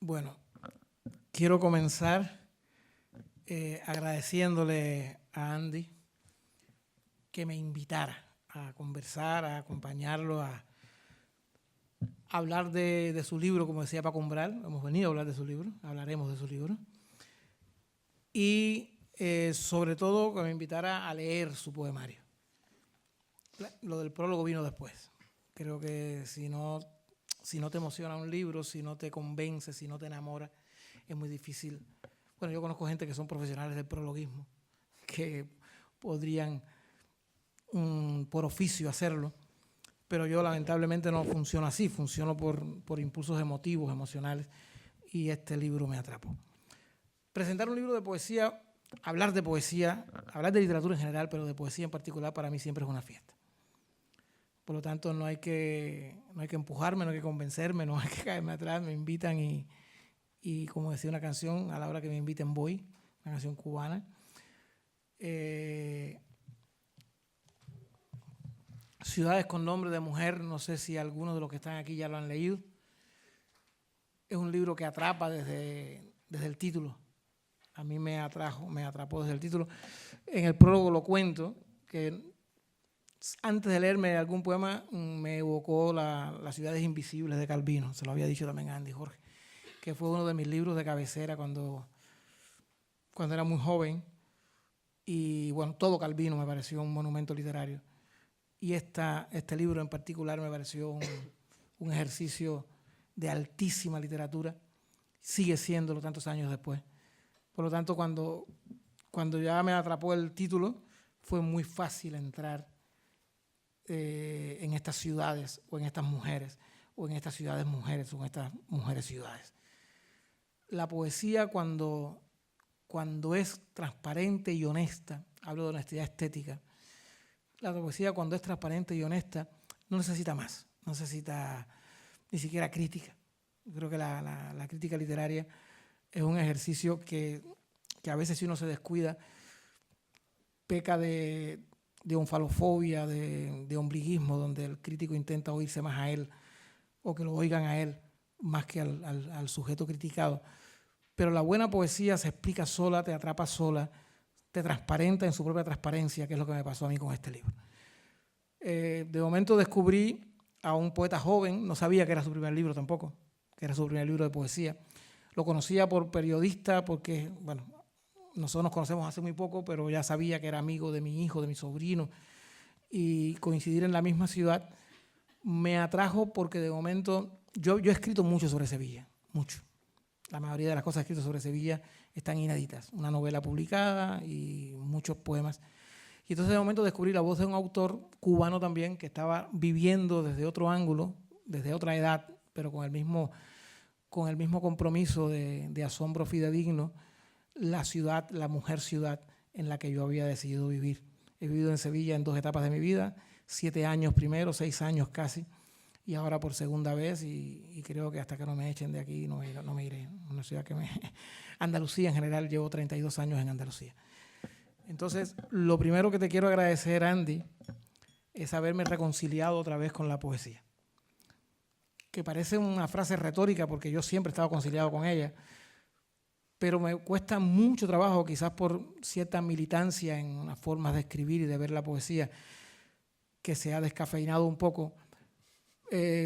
Bueno, quiero comenzar agradeciéndole a Andy que me invitara a conversar, a acompañarlo, a hablar de su libro, como decía Paco Umbral. Hemos venido a hablar de su libro, hablaremos de su libro. Y sobre todo que me invitara a leer su poemario. Lo del prólogo vino después. Creo que si no te emociona un libro, si no te convence, si no te enamora, es muy difícil. Bueno, yo conozco gente que son profesionales del prologuismo, que podrían por oficio hacerlo, pero yo lamentablemente no funciono así, funciono por impulsos emotivos, emocionales, y este libro me atrapó. Presentar un libro de poesía, hablar de poesía, hablar de literatura en general, pero de poesía en particular, para mí siempre es una fiesta. Por lo tanto, no hay que empujarme, no hay que convencerme, no hay que caerme atrás, me invitan y como decía una canción, a la hora que me inviten voy, una canción cubana. Ciudades con nombre de mujer, no sé si algunos de los que están aquí ya lo han leído. Es un libro que atrapa desde el título. A mí me atrapó desde el título. En el prólogo lo cuento, que antes de leerme algún poema me evocó Las ciudades invisibles de Calvino. Se lo había dicho también a Andy Jorge, que fue uno de mis libros de cabecera cuando era muy joven. Y bueno, todo Calvino me pareció un monumento literario. Y este libro en particular me pareció un ejercicio de altísima literatura. Sigue siéndolo tantos años después. Por lo tanto, cuando ya me atrapó el título, fue muy fácil entrar en estas ciudades o en estas mujeres, o en estas ciudades mujeres, o en estas mujeres ciudades. La poesía cuando es transparente y honesta, hablo de honestidad estética, la poesía cuando es transparente y honesta no necesita más, no necesita ni siquiera crítica. Yo creo que la crítica literaria es un ejercicio que a veces si uno se descuida peca de onfalofobia, de ombliguismo, donde el crítico intenta oírse más a él o que lo oigan a él más que al sujeto criticado. Pero la buena poesía se explica sola, te atrapa sola, te transparenta en su propia transparencia, que es lo que me pasó a mí con este libro. De momento descubrí a un poeta joven, no sabía que era su primer libro tampoco, que era su primer libro de poesía. Lo conocía por periodista porque, bueno, nosotros nos conocemos hace muy poco, pero ya sabía que era amigo de mi hijo, de mi sobrino, y coincidir en la misma ciudad me atrajo porque de momento, yo he escrito mucho sobre Sevilla, mucho. La mayoría de las cosas escritas sobre Sevilla están inéditas, una novela publicada y muchos poemas. Y entonces de momento descubrí la voz de un autor cubano también que estaba viviendo desde otro ángulo, desde otra edad, pero con el mismo compromiso de asombro fidedigno, la ciudad, la mujer ciudad en la que yo había decidido vivir. He vivido en Sevilla en 2 etapas de mi vida, 7 años primero, 6 años casi, y ahora por segunda vez, y creo que hasta que no me echen de aquí no me iré. Una ciudad Andalucía en general, llevo 32 años en Andalucía. Entonces, lo primero que te quiero agradecer, Andy, es haberme reconciliado otra vez con la poesía. Que parece una frase retórica porque yo siempre he estado conciliado con ella, pero me cuesta mucho trabajo, quizás por cierta militancia en las formas de escribir y de ver la poesía, que se ha descafeinado un poco.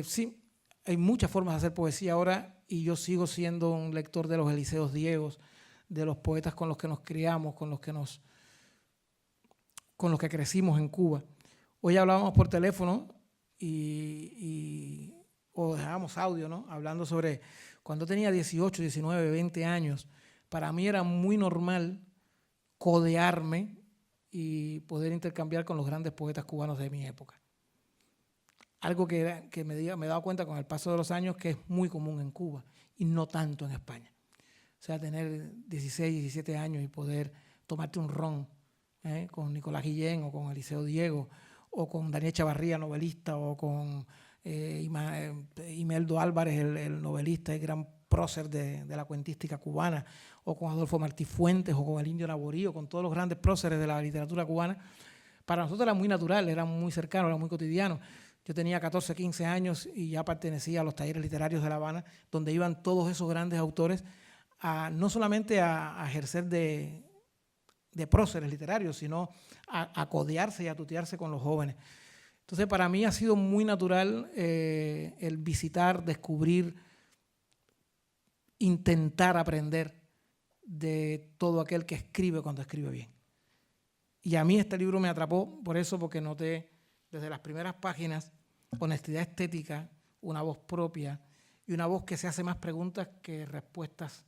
Sí, hay muchas formas de hacer poesía ahora y yo sigo siendo un lector de los Eliseos Diegos, de los poetas con los que nos criamos, con los que crecimos en Cuba. Hoy hablábamos por teléfono o dejábamos audio, ¿no? Hablando sobre cuando tenía 18, 19, 20 años, para mí era muy normal codearme y poder intercambiar con los grandes poetas cubanos de mi época. Algo que me he dado cuenta con el paso de los años que es muy común en Cuba y no tanto en España. O sea, tener 16, 17 años y poder tomarte un ron con Nicolás Guillén o con Eliseo Diego o con Daniel Chavarría, novelista, o con Imeldo Álvarez, el novelista y gran prócer de la cuentística cubana, o con Adolfo Martí Fuentes, o con el Indio Naborí, o con todos los grandes próceres de la literatura cubana. Para nosotros era muy natural, era muy cercano, era muy cotidiano. Yo tenía 14, 15 años y ya pertenecía a los talleres literarios de La Habana, donde iban todos esos grandes autores no solamente a ejercer de próceres literarios, sino a codearse y a tutearse con los jóvenes. Entonces, para mí ha sido muy natural el visitar, descubrir, intentar aprender de todo aquel que escribe cuando escribe bien. Y a mí este libro me atrapó por eso, porque noté desde las primeras páginas honestidad estética, una voz propia y una voz que se hace más preguntas que respuestas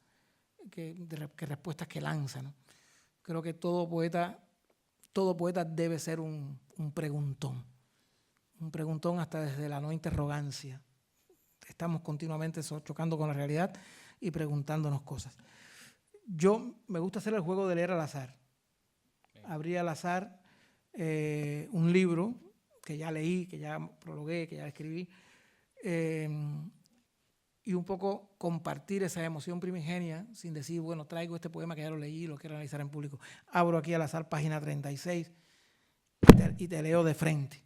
que lanza, ¿no? Creo que todo poeta debe ser un preguntón hasta desde la no interrogancia. Estamos continuamente chocando con la realidad y preguntándonos cosas. Yo me gusta hacer el juego de leer al azar. Abrí al azar un libro que ya leí, que ya prologué, que ya escribí, y un poco compartir esa emoción primigenia sin decir, bueno, traigo este poema que ya lo leí y lo quiero analizar en público. Abro aquí al azar página 36 y te leo de frente.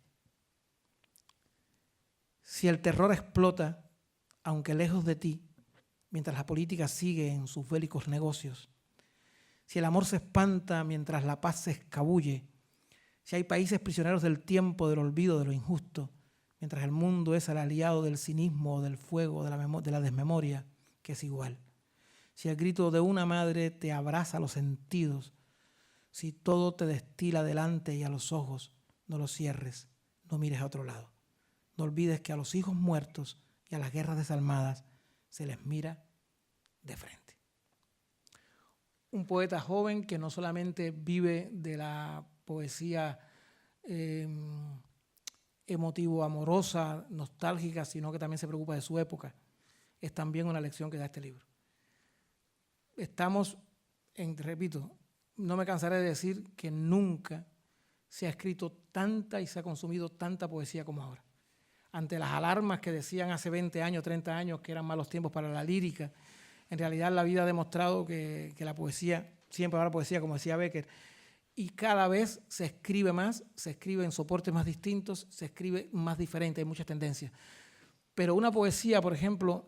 Si el terror explota, aunque lejos de ti, mientras la política sigue en sus bélicos negocios, si el amor se espanta mientras la paz se escabulle, si hay países prisioneros del tiempo, del olvido, de lo injusto, mientras el mundo es el aliado del cinismo, del fuego, de la desmemoria, que es igual. Si el grito de una madre te abraza los sentidos, si todo te destila delante y a los ojos, no los cierres, no mires a otro lado. No olvides que a los hijos muertos y a las guerras desalmadas se les mira de frente. Un poeta joven que no solamente vive de la poesía emotivo-amorosa, nostálgica, sino que también se preocupa de su época. Es también una lección que da este libro. Repito, no me cansaré de decir que nunca se ha escrito tanta y se ha consumido tanta poesía como ahora. Ante las alarmas que decían hace 20 años, 30 años que eran malos tiempos para la lírica, en realidad la vida ha demostrado que la poesía, siempre habrá poesía, como decía Becker, y cada vez se escribe más, se escribe en soportes más distintos, se escribe más diferente, hay muchas tendencias. Pero una poesía, por ejemplo,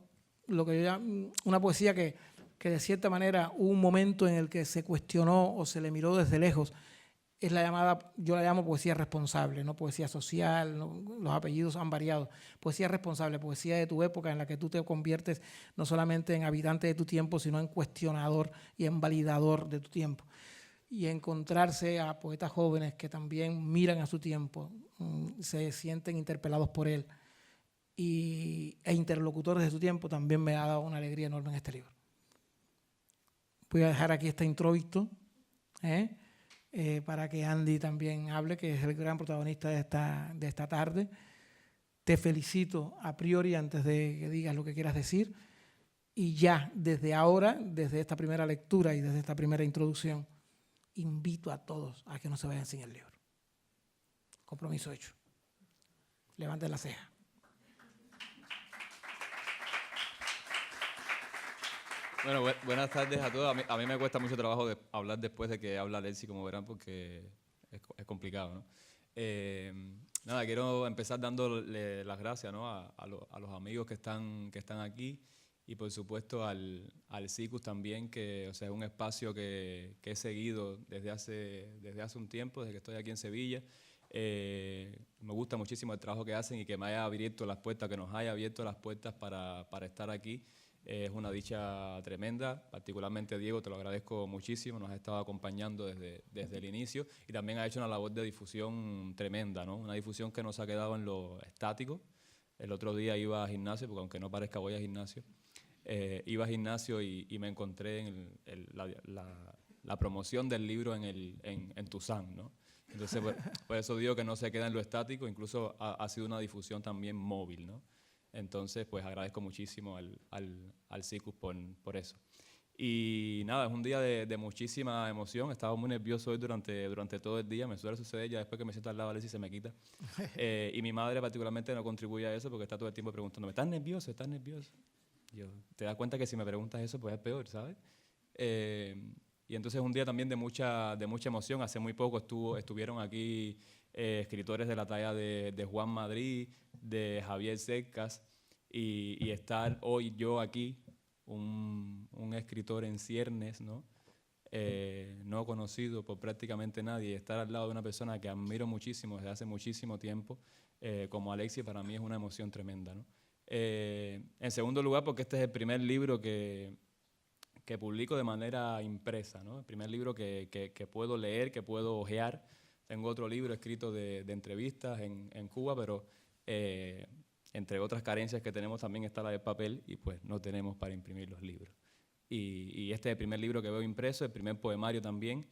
una poesía que de cierta manera hubo un momento en el que se cuestionó o se le miró desde lejos, es yo la llamo poesía responsable, no poesía social, no, los apellidos han variado. Poesía responsable, poesía de tu época en la que tú te conviertes no solamente en habitante de tu tiempo, sino en cuestionador y en validador de tu tiempo. Y encontrarse a poetas jóvenes que también miran a su tiempo, se sienten interpelados por él e interlocutores de su tiempo, también me ha dado una alegría enorme en este libro. Voy a dejar aquí este introito para que Andy también hable, que es el gran protagonista de esta tarde. Te felicito a priori antes de que digas lo que quieras decir y ya desde ahora, desde esta primera lectura y desde esta primera introducción, invito a todos a que no se vayan sin el libro. Compromiso hecho. Levanten la ceja. Bueno, buenas tardes a todos. A mí me cuesta mucho trabajo hablar después de que habla Lelsi, como verán, porque es complicado, ¿no? Nada, quiero empezar dándole las gracias, ¿no? a los amigos que están aquí y por supuesto al SICUS también, que es un espacio que he seguido desde hace un tiempo, desde que estoy aquí en Sevilla. Me gusta muchísimo el trabajo que hacen y que me haya abierto las puertas, que nos haya abierto las puertas para estar aquí. Es una dicha tremenda, particularmente Diego, te lo agradezco muchísimo, nos ha estado acompañando desde el inicio y también ha hecho una labor de difusión tremenda, ¿no? Una difusión que no se ha quedado en lo estático. El otro día iba a gimnasio, porque aunque no parezca voy a gimnasio, iba a gimnasio y me encontré en la promoción del libro en Tuzán, ¿no? Entonces, por eso digo que no se queda en lo estático, incluso ha sido una difusión también móvil, ¿no? Entonces, pues agradezco muchísimo al SICUS por eso. Y nada, es un día de muchísima emoción. Estaba muy nervioso hoy durante todo el día. Me suele suceder ya después que me siento al lado de Alessi se me quita. Y mi madre particularmente no contribuye a eso porque está todo el tiempo preguntándome, ¿estás nervioso? ¿Estás nervioso? Yo, te das cuenta que si me preguntas eso, pues es peor, ¿sabes? Y entonces es un día también de mucha emoción. Hace muy poco estuvieron aquí escritores de la talla de Juan Madrid, de Javier Cercas, y estar hoy yo aquí, un escritor en ciernes, ¿no? No conocido por prácticamente nadie, y estar al lado de una persona que admiro muchísimo desde hace muchísimo tiempo, como Alexis, para mí es una emoción tremenda, ¿no? En segundo lugar, porque este es el primer libro que publico de manera impresa, ¿no? El primer libro que puedo leer, que puedo hojear. Tengo otro libro escrito de entrevistas en Cuba, pero entre otras carencias que tenemos también está la del papel, y pues no tenemos para imprimir los libros. Y este es el primer libro que veo impreso, el primer poemario también.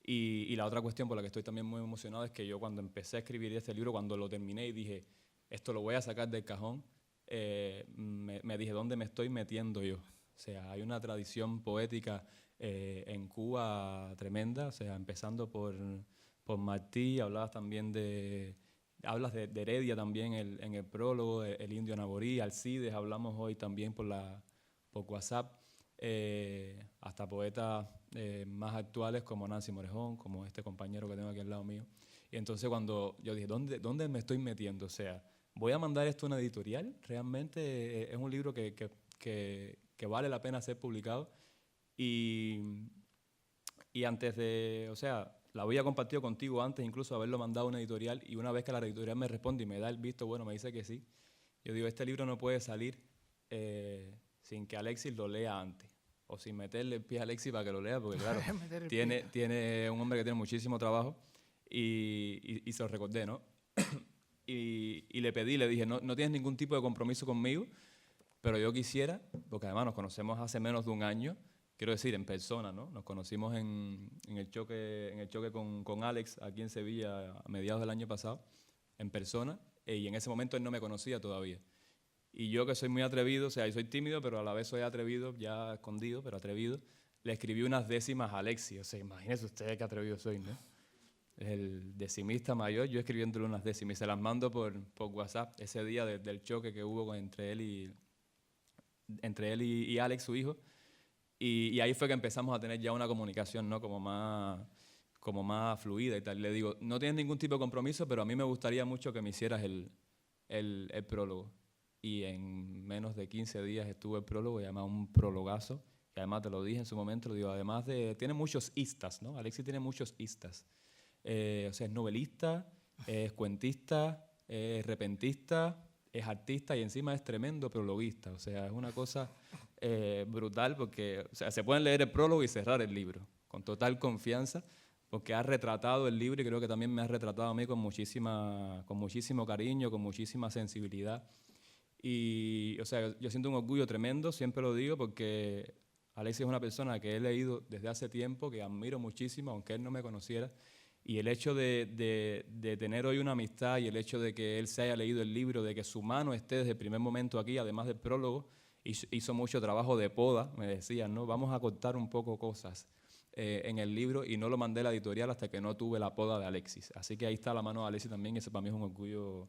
Y la otra cuestión por la que estoy también muy emocionado es que yo cuando empecé a escribir este libro, cuando lo terminé y dije, esto lo voy a sacar del cajón, me dije, ¿dónde me estoy metiendo yo? O sea, hay una tradición poética en Cuba tremenda, o sea, empezando por Martí, hablas de Heredia también en el prólogo, el Indio Naborí, Alcides, hablamos hoy también por WhatsApp, hasta poetas más actuales como Nancy Morejón, como este compañero que tengo aquí al lado mío. Y entonces cuando yo dije, ¿dónde me estoy metiendo? O sea, ¿voy a mandar esto a una editorial? Realmente es un libro que vale la pena ser publicado. Y antes de, o sea, la había compartido contigo antes incluso de haberlo mandado a una editorial, y una vez que la editorial me responde y me da el visto bueno, me dice que sí, yo digo, este libro no puede salir sin que Alexis lo lea antes, o sin meterle el pie a Alexis para que lo lea, porque claro, tiene un hombre que tiene muchísimo trabajo, y se lo recordé, ¿no? y le pedí, le dije, no tienes ningún tipo de compromiso conmigo, pero yo quisiera, porque además nos conocemos hace menos de un año, quiero decir, en persona, ¿no? Nos conocimos en el choque con Alex aquí en Sevilla a mediados del año pasado, en persona, y en ese momento él no me conocía todavía. Y yo, que soy muy atrevido, o sea, yo soy tímido, pero a la vez soy atrevido, ya escondido, pero atrevido, le escribí unas décimas a Alexis. O sea, imagínense ustedes qué atrevido soy, ¿no? Es el decimista mayor, yo escribiéndole unas décimas, y se las mando por WhatsApp ese día del choque que hubo entre él y Alex, su hijo. Y ahí fue que empezamos a tener ya una comunicación, ¿no? como más fluida y tal. Le digo, no tienes ningún tipo de compromiso, pero a mí me gustaría mucho que me hicieras el prólogo. Y en menos de 15 días estuvo el prólogo, y además un prologazo. Y además te lo dije en su momento, lo digo, además tiene muchos istas, ¿no? Alexis tiene muchos istas. O sea, es novelista, es cuentista, es repentista, es artista, y encima es tremendo prologuista. O sea, es una cosa brutal, porque o sea, se pueden leer el prólogo y cerrar el libro con total confianza, porque ha retratado el libro, y creo que también me ha retratado a mí con muchísimo cariño, con muchísima sensibilidad. Y, o sea, yo siento un orgullo tremendo, siempre lo digo, porque Alexis es una persona que he leído desde hace tiempo, que admiro muchísimo, aunque él no me conociera. Y el hecho de tener hoy una amistad, y el hecho de que él se haya leído el libro, de que su mano esté desde el primer momento aquí, además del prólogo, hizo mucho trabajo de poda, me decían, ¿no? Vamos a cortar un poco cosas en el libro, y no lo mandé a la editorial hasta que no tuve la poda de Alexis. Así que ahí está la mano de Alexis también, y eso para mí es un orgullo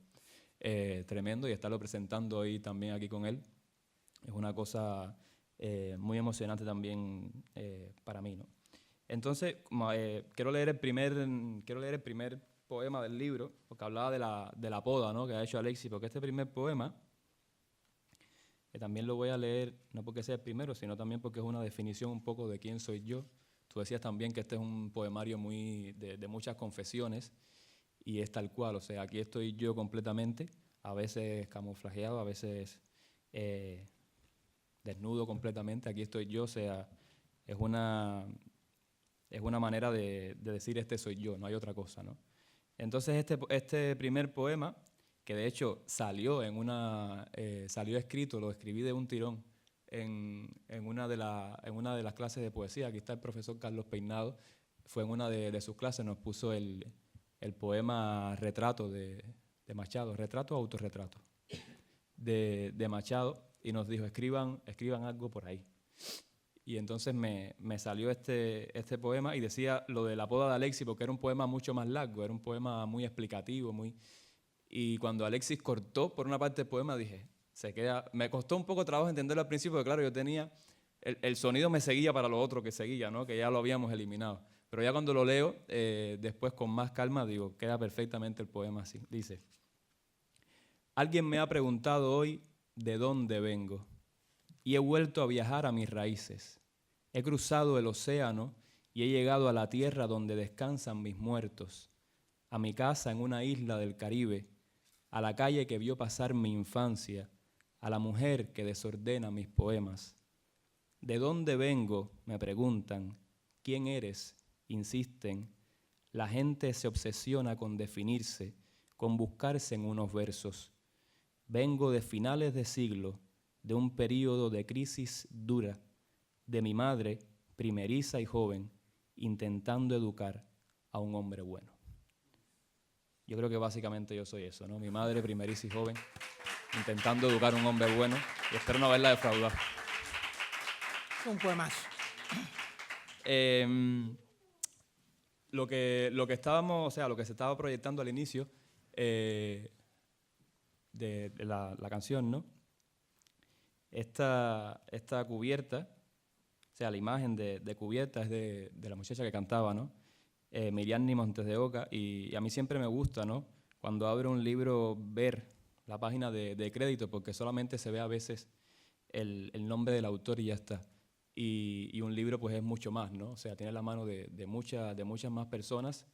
tremendo, y estarlo presentando hoy también aquí con él es una cosa muy emocionante también para mí, ¿no? Entonces, quiero leer el primer poema del libro, porque hablaba de la poda, ¿no? Que ha hecho Alexis, porque este primer poema, que también lo voy a leer, no porque sea el primero, sino también porque es una definición un poco de quién soy yo. Tú decías también que este es un poemario de muchas confesiones, y es tal cual, o sea, aquí estoy yo completamente, a veces camuflajeado, a veces desnudo completamente, aquí estoy yo, o sea, es una manera de decir este soy yo, no hay otra cosa, ¿no? Entonces este primer poema, que de hecho salió escrito, lo escribí de un tirón en una de las clases de poesía. Aquí está el profesor Carlos Peinado, fue en una de sus clases, nos puso el poema Retrato de Machado, retrato o autorretrato de Machado, y nos dijo, escriban algo por ahí. Y entonces me salió este poema, y decía lo de la poda de Alexis, porque era un poema mucho más largo, era un poema muy explicativo, y cuando Alexis cortó por una parte del poema, dije, me costó un poco de trabajo entenderlo al principio, porque claro, yo tenía, el sonido me seguía para lo otro que seguía, ¿no? Que ya lo habíamos eliminado. Pero ya cuando lo leo, después con más calma, digo, queda perfectamente el poema así. Dice: alguien me ha preguntado hoy de dónde vengo y he vuelto a viajar a mis raíces. He cruzado el océano y he llegado a la tierra donde descansan mis muertos, a mi casa en una isla del Caribe, a la calle que vio pasar mi infancia, a la mujer que desordena mis poemas. ¿De dónde vengo?, me preguntan. ¿Quién eres?, insisten. La gente se obsesiona con definirse, con buscarse en unos versos. Vengo de finales de siglo, de un período de crisis dura, de mi madre, primeriza y joven, intentando educar a un hombre bueno. Yo creo que básicamente yo soy eso, ¿no? Mi madre, primeriza y joven, intentando educar a un hombre bueno, y espero no haberla defraudado. Es un poemazo. Lo que estábamos, o sea, lo que se estaba proyectando al inicio de la canción, ¿no? Esta cubierta, o sea, la imagen de cubierta es de la muchacha que cantaba, ¿no? Miriam Montes de Oca, y a mí siempre me gusta, ¿no? Cuando abro un libro, ver la página de crédito, porque solamente se ve a veces el nombre del autor y ya está. Y un libro pues es mucho más, ¿no? O sea, tiene la mano de muchas más personas.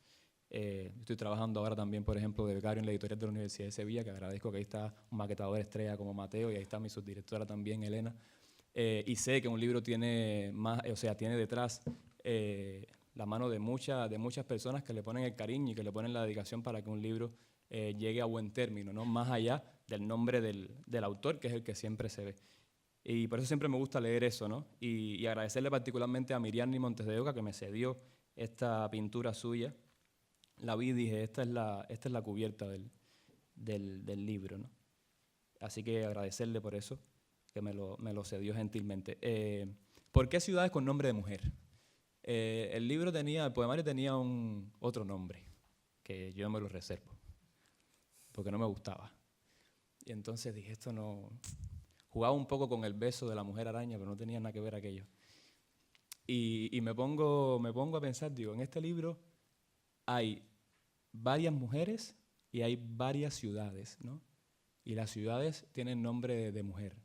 Estoy trabajando ahora también, por ejemplo, de becario en la editorial de la Universidad de Sevilla, que agradezco, que ahí está un maquetador estrella como Mateo, y ahí está mi subdirectora también, Elena. Y sé que un libro tiene más, o sea, tiene detrás la mano de muchas personas que le ponen el cariño y que le ponen la dedicación para que un libro llegue a buen término, ¿no? Más allá del nombre del autor, que es el que siempre se ve. Y por eso siempre me gusta leer eso, ¿no? Y agradecerle particularmente a Miriam Montes de Oca, que me cedió esta pintura suya. La vi y dije, esta es la cubierta del libro, ¿no? Así que agradecerle por eso, que me lo cedió gentilmente. ¿Por qué ciudades con nombre de mujer? El poemario tenía otro nombre, que yo me lo reservo, porque no me gustaba. Y entonces dije, esto no... Jugaba un poco con el beso de la mujer araña, pero no tenía nada que ver aquello. Y me pongo a pensar, digo, en este libro hay varias mujeres y hay varias ciudades, ¿no? Y las ciudades tienen nombre de mujer.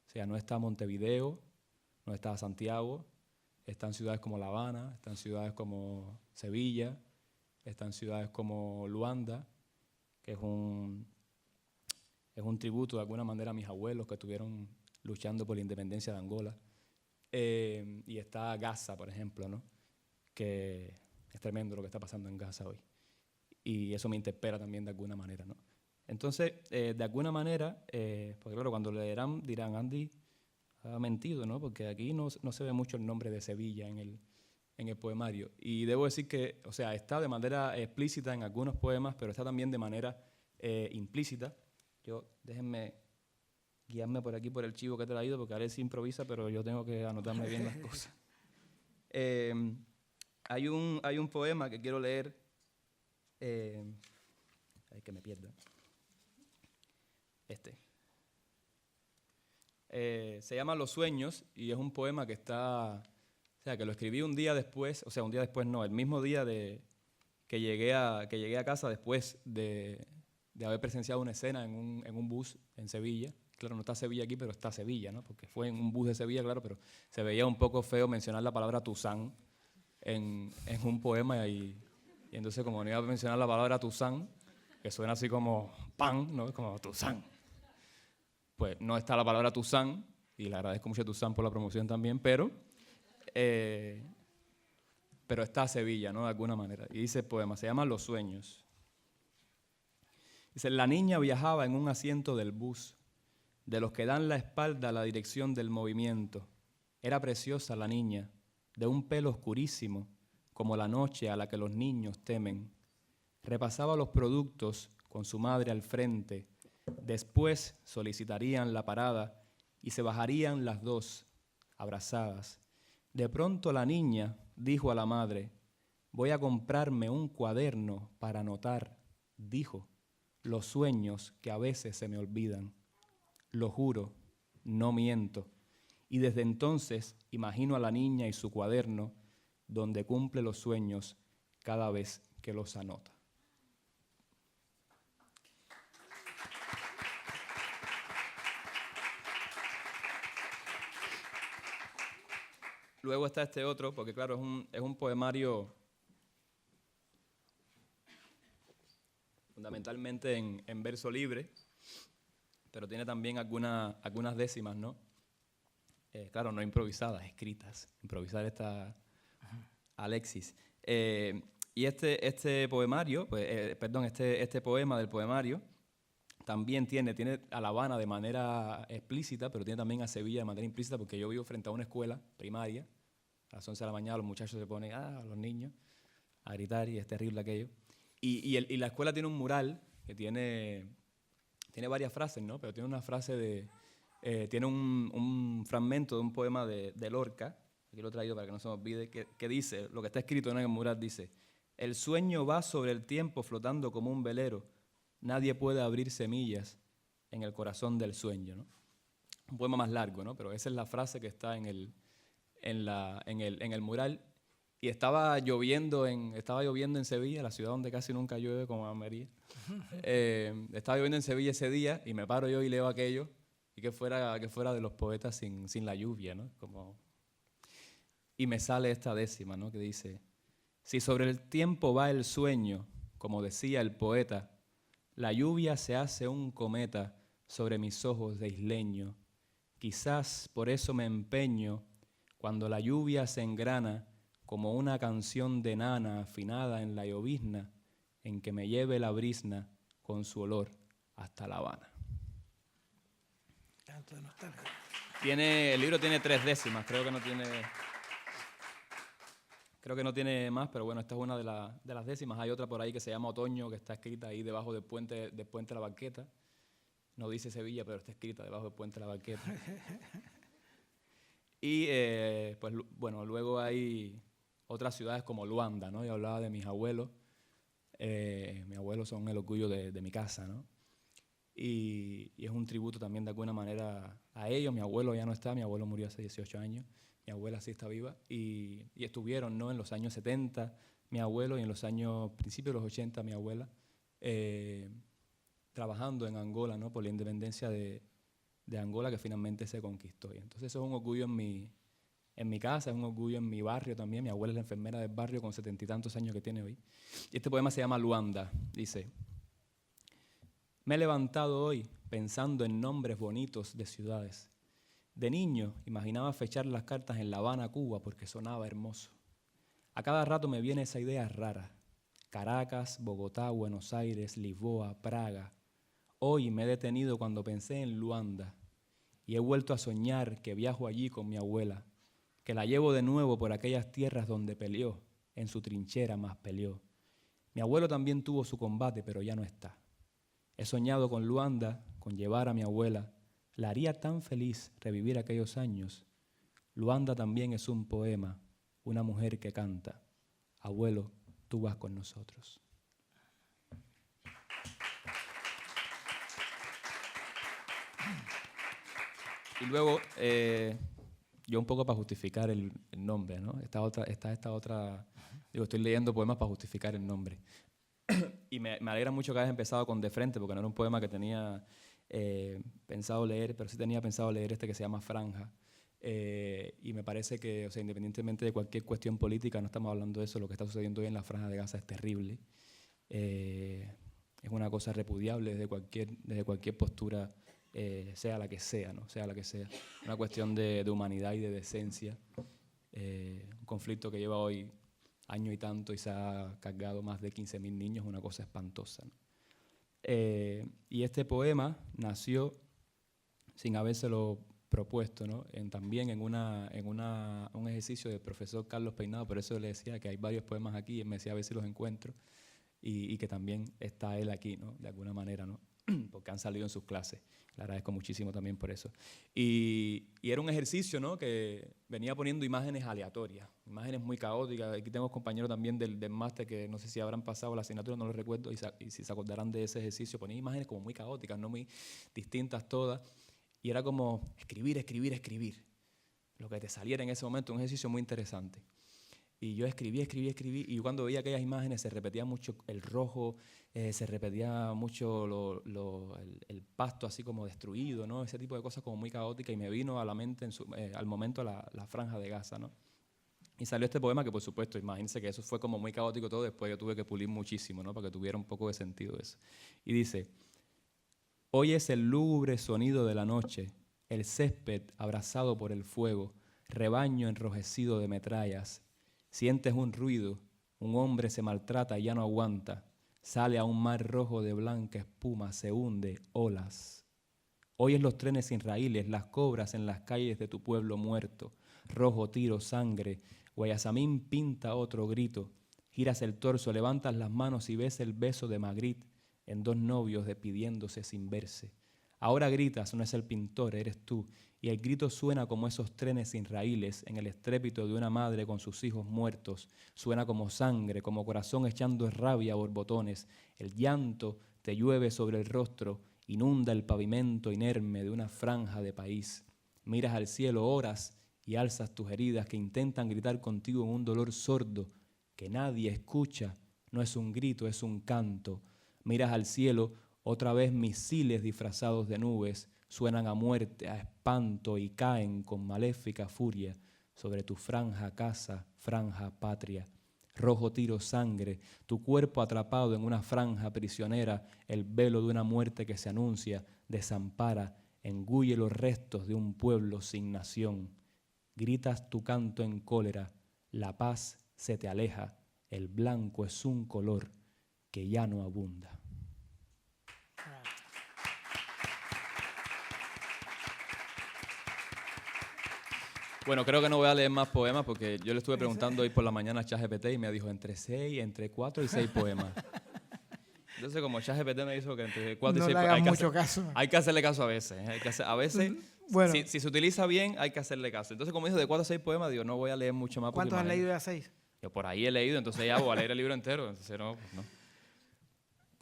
O sea, no está Montevideo, no está Santiago, están ciudades como La Habana, están ciudades como Sevilla, están ciudades como Luanda, que es un tributo de alguna manera a mis abuelos que estuvieron luchando por la independencia de Angola. Y está Gaza, por ejemplo, ¿no? Que es tremendo lo que está pasando en Gaza hoy. Y eso me interpela también de alguna manera, ¿no? Entonces, de alguna manera, porque claro, cuando leerán dirán, Andy ha mentido, ¿no? Porque aquí no se ve mucho el nombre de Sevilla en el poemario. Y debo decir que, o sea, está de manera explícita en algunos poemas, pero está también de manera implícita. Déjenme guiarme por aquí por el chivo que he traído, porque Alex improvisa, pero yo tengo que anotarme bien las cosas. Hay un poema que quiero leer, ay, que me pierda. Se llama Los Sueños y es un poema que que lo escribí un día después, o sea, un día después no, el mismo día que llegué a casa después de haber presenciado una escena en un bus en Sevilla. Claro, no está Sevilla aquí, pero está Sevilla, ¿no? Porque fue en un bus de Sevilla, claro, pero se veía un poco feo mencionar la palabra Tuzán en un poema y entonces como no iba a mencionar la palabra Tuzán, que suena así como pan, ¿no? Como Tuzán. Pues no está la palabra Tuzán, y le agradezco mucho a Tuzán por la promoción también, pero está Sevilla, ¿no? De alguna manera. Y dice el poema, se llama Los Sueños. Dice, la niña viajaba en un asiento del bus, de los que dan la espalda a la dirección del movimiento. Era preciosa la niña, de un pelo oscurísimo, como la noche a la que los niños temen. Repasaba los productos con su madre al frente. Después solicitarían la parada y se bajarían las dos, abrazadas. De pronto la niña dijo a la madre, voy a comprarme un cuaderno para anotar, dijo, los sueños que a veces se me olvidan. Lo juro, no miento. Y desde entonces imagino a la niña y su cuaderno donde cumple los sueños cada vez que los anota. Luego está este otro, porque claro, es un poemario fundamentalmente en verso libre, pero tiene también algunas décimas, ¿no? Claro, no improvisadas, escritas. Improvisar está Alexis. Y este poemario, este poema del poemario, también tiene a La Habana de manera explícita, pero tiene también a Sevilla de manera implícita, porque yo vivo frente a una escuela primaria. A las 11 de la mañana los muchachos se ponen, los niños, a gritar, y es terrible aquello. Y la escuela tiene un mural que tiene varias frases, ¿no? Pero tiene una frase tiene un fragmento de un poema de Lorca, aquí lo he traído para que no se me olvide, que dice, lo que está escrito en el mural dice: el sueño va sobre el tiempo flotando como un velero, nadie puede abrir semillas en el corazón del sueño, ¿no? Un poema más largo, ¿no? Pero esa es la frase que está en el mural. Y estaba lloviendo en Sevilla, la ciudad donde casi nunca llueve, como Almería. Estaba lloviendo en Sevilla ese día y me paro yo y leo aquello, y que fuera de los poetas sin la lluvia, ¿no? Y me sale esta décima, ¿no? Que dice: si sobre el tiempo va el sueño, como decía el poeta, la lluvia se hace un cometa sobre mis ojos de isleño. Quizás por eso me empeño, cuando la lluvia se engrana, como una canción de nana afinada en la llovizna, en que me lleve la brisna con su olor hasta La Habana. Tanto de nostalgia. El libro tiene 3 décimas, creo que no tiene más, pero bueno, esta es una de las décimas. Hay otra por ahí que se llama Otoño, que está escrita ahí debajo del puente de La Barqueta. No dice Sevilla, pero está escrita debajo del puente de La Barqueta. Y pues bueno, luego hay otras ciudades como Luanda, ¿no? Yo hablaba de mis abuelos. Mis abuelos son el orgullo de mi casa, ¿no? Y es un tributo también de alguna manera a ellos. Mi abuelo ya no está, mi abuelo murió hace 18 años. Mi abuela sí está viva. Y estuvieron, ¿no? En los años 70 mi abuelo, y en los principios de los 80 mi abuela, trabajando en Angola, ¿no? Por la independencia de Angola, que finalmente se conquistó. Y entonces eso es un orgullo en mi casa, es un orgullo en mi barrio también. Mi abuela es la enfermera del barrio con 70 y tantos años que tiene hoy. Y este poema se llama Luanda. Dice: me he levantado hoy pensando en nombres bonitos de ciudades. De niño imaginaba fechar las cartas en La Habana, Cuba, porque sonaba hermoso. A cada rato me viene esa idea rara. Caracas, Bogotá, Buenos Aires, Lisboa, Praga. Hoy me he detenido cuando pensé en Luanda y he vuelto a soñar que viajo allí con mi abuela, que la llevo de nuevo por aquellas tierras donde peleó, en su trinchera más peleó. Mi abuelo también tuvo su combate, pero ya no está. He soñado con Luanda, con llevar a mi abuela. La haría tan feliz revivir aquellos años. Luanda también es un poema, una mujer que canta. Abuelo, tú vas con nosotros. Y luego, yo un poco para justificar el nombre, ¿no? Estoy leyendo poemas para justificar el nombre. Y me alegra mucho que hayas empezado con De Frente, porque no era un poema que tenía pensado leer, pero sí tenía pensado leer este que se llama Franja. Y me parece que, o sea, independientemente de cualquier cuestión política, no estamos hablando de eso, lo que está sucediendo hoy en la Franja de Gaza es terrible. Es una cosa repudiable desde cualquier postura, sea la que sea, ¿no? Sea la que sea. Una cuestión de humanidad y de decencia. Un conflicto que lleva hoy año y tanto y se ha cargado más de 15.000 niños, una cosa espantosa, ¿no? Y este poema nació sin habérselo propuesto, ¿no? También en un ejercicio del profesor Carlos Peinado, por eso le decía que hay varios poemas aquí, y él me decía a ver si los encuentro, y que también está él aquí, ¿no? De alguna manera, ¿no? Porque han salido en sus clases. Le agradezco muchísimo también por eso. Y era un ejercicio, ¿no? Que venía poniendo imágenes aleatorias, imágenes muy caóticas. Aquí tengo compañeros también del máster que no sé si habrán pasado la asignatura, no lo recuerdo, y si se acordarán de ese ejercicio. Ponía imágenes como muy caóticas, no muy distintas todas. Y era como escribir, lo que te saliera en ese momento, un ejercicio muy interesante. Y yo escribí, y cuando veía aquellas imágenes se repetía mucho el rojo, se repetía mucho el pasto así como destruido, ¿no? Ese tipo de cosas como muy caótica, y me vino a la mente al momento la franja de Gaza, ¿no? Y salió este poema que, por supuesto, imagínense que eso fue como muy caótico todo, después yo tuve que pulir muchísimo, ¿no? Para que tuviera un poco de sentido eso. Y dice: oyes el lúgubre sonido de la noche, el césped abrazado por el fuego, rebaño enrojecido de metrallas. Sientes un ruido, un hombre se maltrata y ya no aguanta. Sale a un mar rojo de blanca espuma, se hunde, olas. Oyes los trenes sin raíles, las cobras en las calles de tu pueblo muerto. Rojo, tiro, sangre. Guayasamín pinta otro grito. Giras el torso, levantas las manos y ves el beso de Magritte en dos novios despidiéndose sin verse. Ahora gritas, no es el pintor, eres tú. Y el grito suena como esos trenes sin raíles en el estrépito de una madre con sus hijos muertos. Suena como sangre, como corazón echando rabia a borbotones. El llanto te llueve sobre el rostro, inunda el pavimento inerme de una franja de país. Miras al cielo, oras y alzas tus heridas que intentan gritar contigo en un dolor sordo que nadie escucha. No es un grito, es un canto. Miras al cielo, otra vez misiles disfrazados de nubes suenan a muerte, a espanto y caen con maléfica furia sobre tu franja casa, franja patria. Rojo tiro sangre, tu cuerpo atrapado en una franja prisionera, el velo de una muerte que se anuncia, desampara, engulle los restos de un pueblo sin nación. Gritas tu canto en cólera, la paz se te aleja, el blanco es un color que ya no abunda. Bueno, creo que no voy a leer más poemas porque yo le estuve preguntando hoy por la mañana a ChatGPT y me dijo entre 4 y 6 poemas. Entonces, como ChatGPT me dijo que entre 4 y 6 poemas, hay que hacerle caso a veces. A veces, bueno, si se utiliza bien, hay que hacerle caso. Entonces, como dijo de 4 a 6 poemas, digo, no voy a leer mucho más. ¿Cuántos has leído de a 6? Yo por ahí he leído, entonces ya voy a leer el libro entero. Entonces, no, pues no.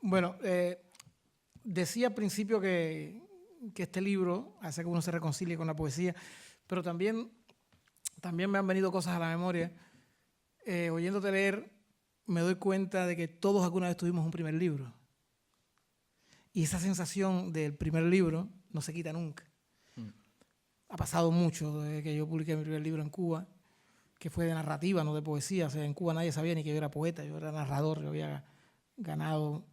Bueno, decía al principio que este libro hace que uno se reconcilie con la poesía, pero también me han venido cosas a la memoria. Oyéndote leer, me doy cuenta de que todos alguna vez tuvimos un primer libro. Y esa sensación del primer libro no se quita nunca. Ha pasado mucho desde que yo publiqué mi primer libro en Cuba, que fue de narrativa, no de poesía. O sea, en Cuba nadie sabía ni que yo era poeta, yo era narrador. Yo había ganado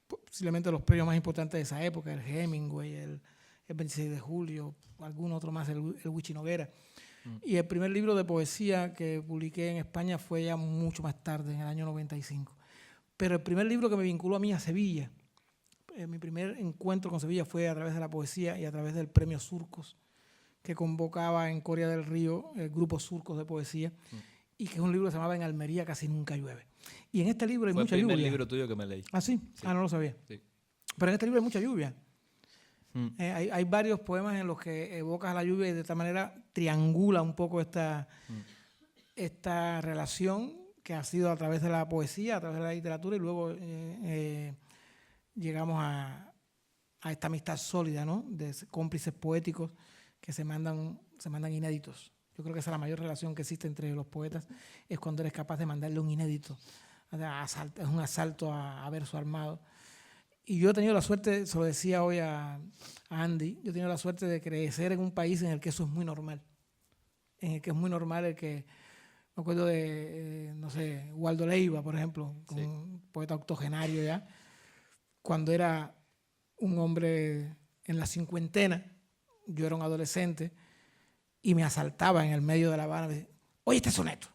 posiblemente los premios más importantes de esa época, el Hemingway, el 26 de julio, algún otro más, el Wichi Noguera. Y el primer libro de poesía que publiqué en España fue ya mucho más tarde, en el año 95. Pero el primer libro que me vinculó a mí a Sevilla, mi primer encuentro con Sevilla fue a través de la poesía y a través del premio Surcos, que convocaba en Coria del Río el grupo Surcos de poesía, y que es un libro que se llamaba En Almería casi nunca llueve. Y en este libro hay mucha lluvia. Fue el primer libro tuyo que me leí. ¿Ah, sí? Sí. Ah, no lo sabía. Sí. Pero en este libro hay mucha lluvia. Hay varios poemas en los que evocas a la lluvia y de esta manera triangula un poco esta relación que ha sido a través de la poesía, a través de la literatura, y luego llegamos a esta amistad sólida, ¿no? De cómplices poéticos que se mandan inéditos. Yo creo que esa es la mayor relación que existe entre los poetas, es cuando eres capaz de mandarle un inédito. Es un asalto a verso armado. Y yo he tenido la suerte, se lo decía hoy a Andy, yo he tenido la suerte de crecer en un país en el que eso es muy normal. En el que es muy normal el que, me acuerdo de, no sé, Waldo Leiva, por ejemplo, un poeta octogenario ya, cuando era un hombre en la cincuentena, yo era un adolescente, y me asaltaba en el medio de La Habana, me decía, oye, este soneto.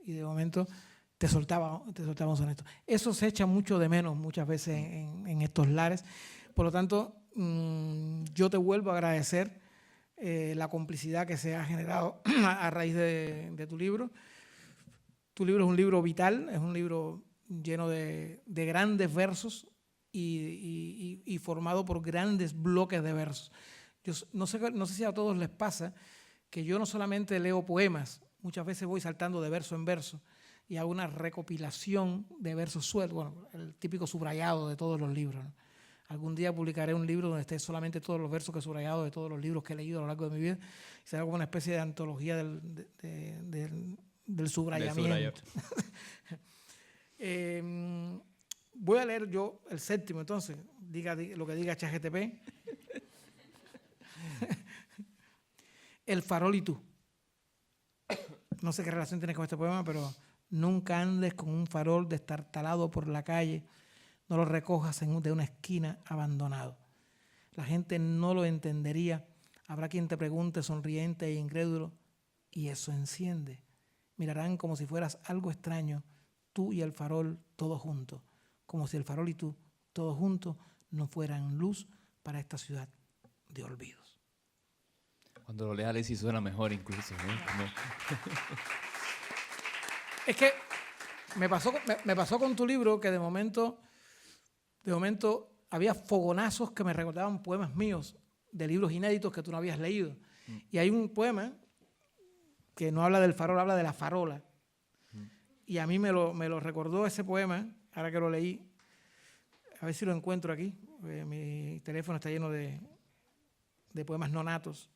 Y de momento te soltaba un soneto. Eso se echa mucho de menos muchas veces en estos lares. Por lo tanto, yo te vuelvo a agradecer la complicidad que se ha generado a raíz de tu libro. Tu libro es un libro vital, es un libro lleno de grandes versos y formado por grandes bloques de versos. Yo no sé si a todos les pasa que yo no solamente leo poemas, muchas veces voy saltando de verso en verso y hago una recopilación de versos sueltos, bueno, el típico subrayado de todos los libros, ¿no? Algún día publicaré un libro donde esté solamente todos los versos que he subrayado de todos los libros que he leído a lo largo de mi vida. Será como una especie de antología del subrayamiento. Voy a leer yo el séptimo, entonces, diga lo que diga ChatGPT. El farol y tú. No sé qué relación tiene con este poema, pero nunca andes con un farol destartalado por la calle, no lo recojas de una esquina abandonado. La gente no lo entendería. Habrá quien te pregunte sonriente e incrédulo, y eso enciende. Mirarán como si fueras algo extraño, tú y el farol todos juntos, como si el farol y tú todos juntos no fueran luz para esta ciudad de olvidos. Cuando lo lees Alexis suena mejor incluso, ¿no? Es que me pasó con tu libro que de momento había fogonazos que me recordaban poemas míos de libros inéditos que tú no habías leído. Y hay un poema que no habla del farol, habla de la farola. Y a mí me lo recordó ese poema, ahora que lo leí. A ver si lo encuentro aquí. Mi teléfono está lleno de poemas nonatos.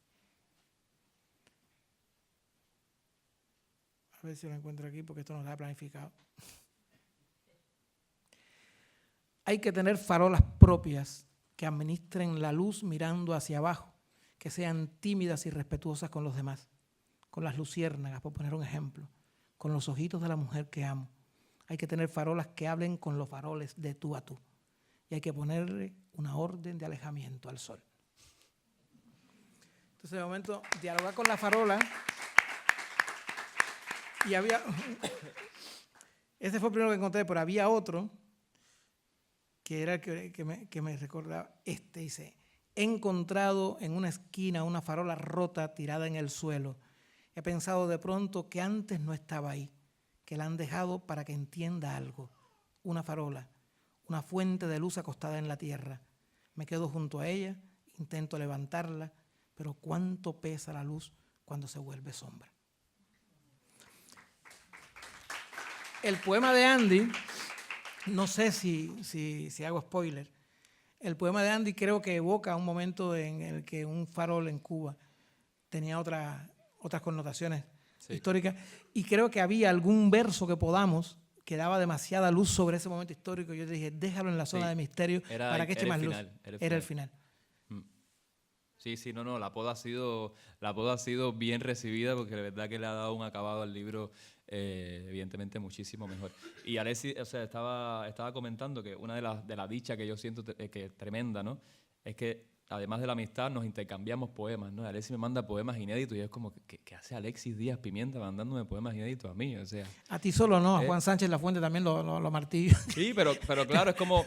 A ver si lo encuentro aquí porque esto no está planificado. Hay que tener farolas propias que administren la luz mirando hacia abajo, que sean tímidas y respetuosas con los demás, con las luciérnagas, por poner un ejemplo, con los ojitos de la mujer que amo. Hay que tener farolas que hablen con los faroles de tú a tú. Y hay que ponerle una orden de alejamiento al sol. Entonces, de momento, dialogar con la farola. Y había... Ese fue el primero que encontré, pero había otro que era el que me recordaba. Dice: he encontrado en una esquina una farola rota tirada en el suelo. He pensado de pronto que antes no estaba ahí, que la han dejado para que entienda algo. Una farola, una fuente de luz acostada en la tierra. Me quedo junto a ella, intento levantarla, pero cuánto pesa la luz cuando se vuelve sombra. El poema de Andy, no sé si hago spoiler, el poema de Andy creo que evoca un momento en el que un farol en Cuba tenía otras connotaciones históricas, y creo que había algún verso que daba demasiada luz sobre ese momento histórico. Yo dije, déjalo en la zona de misterio para que eche más luz. Era el final. Sí, no, la poda ha sido bien recibida porque de verdad que le ha dado un acabado al libro evidentemente muchísimo mejor. Y Alexis, estaba comentando que una de las dichas que yo siento que es tremenda, ¿no? Es que además de la amistad nos intercambiamos poemas, ¿no? Alexis me manda poemas inéditos y es como, ¿qué hace Alexis Díaz Pimienta mandándome poemas inéditos a mí? O sea, a ti solo no, a Juan Sánchez Lafuente también lo martillo. Sí, pero claro, es como,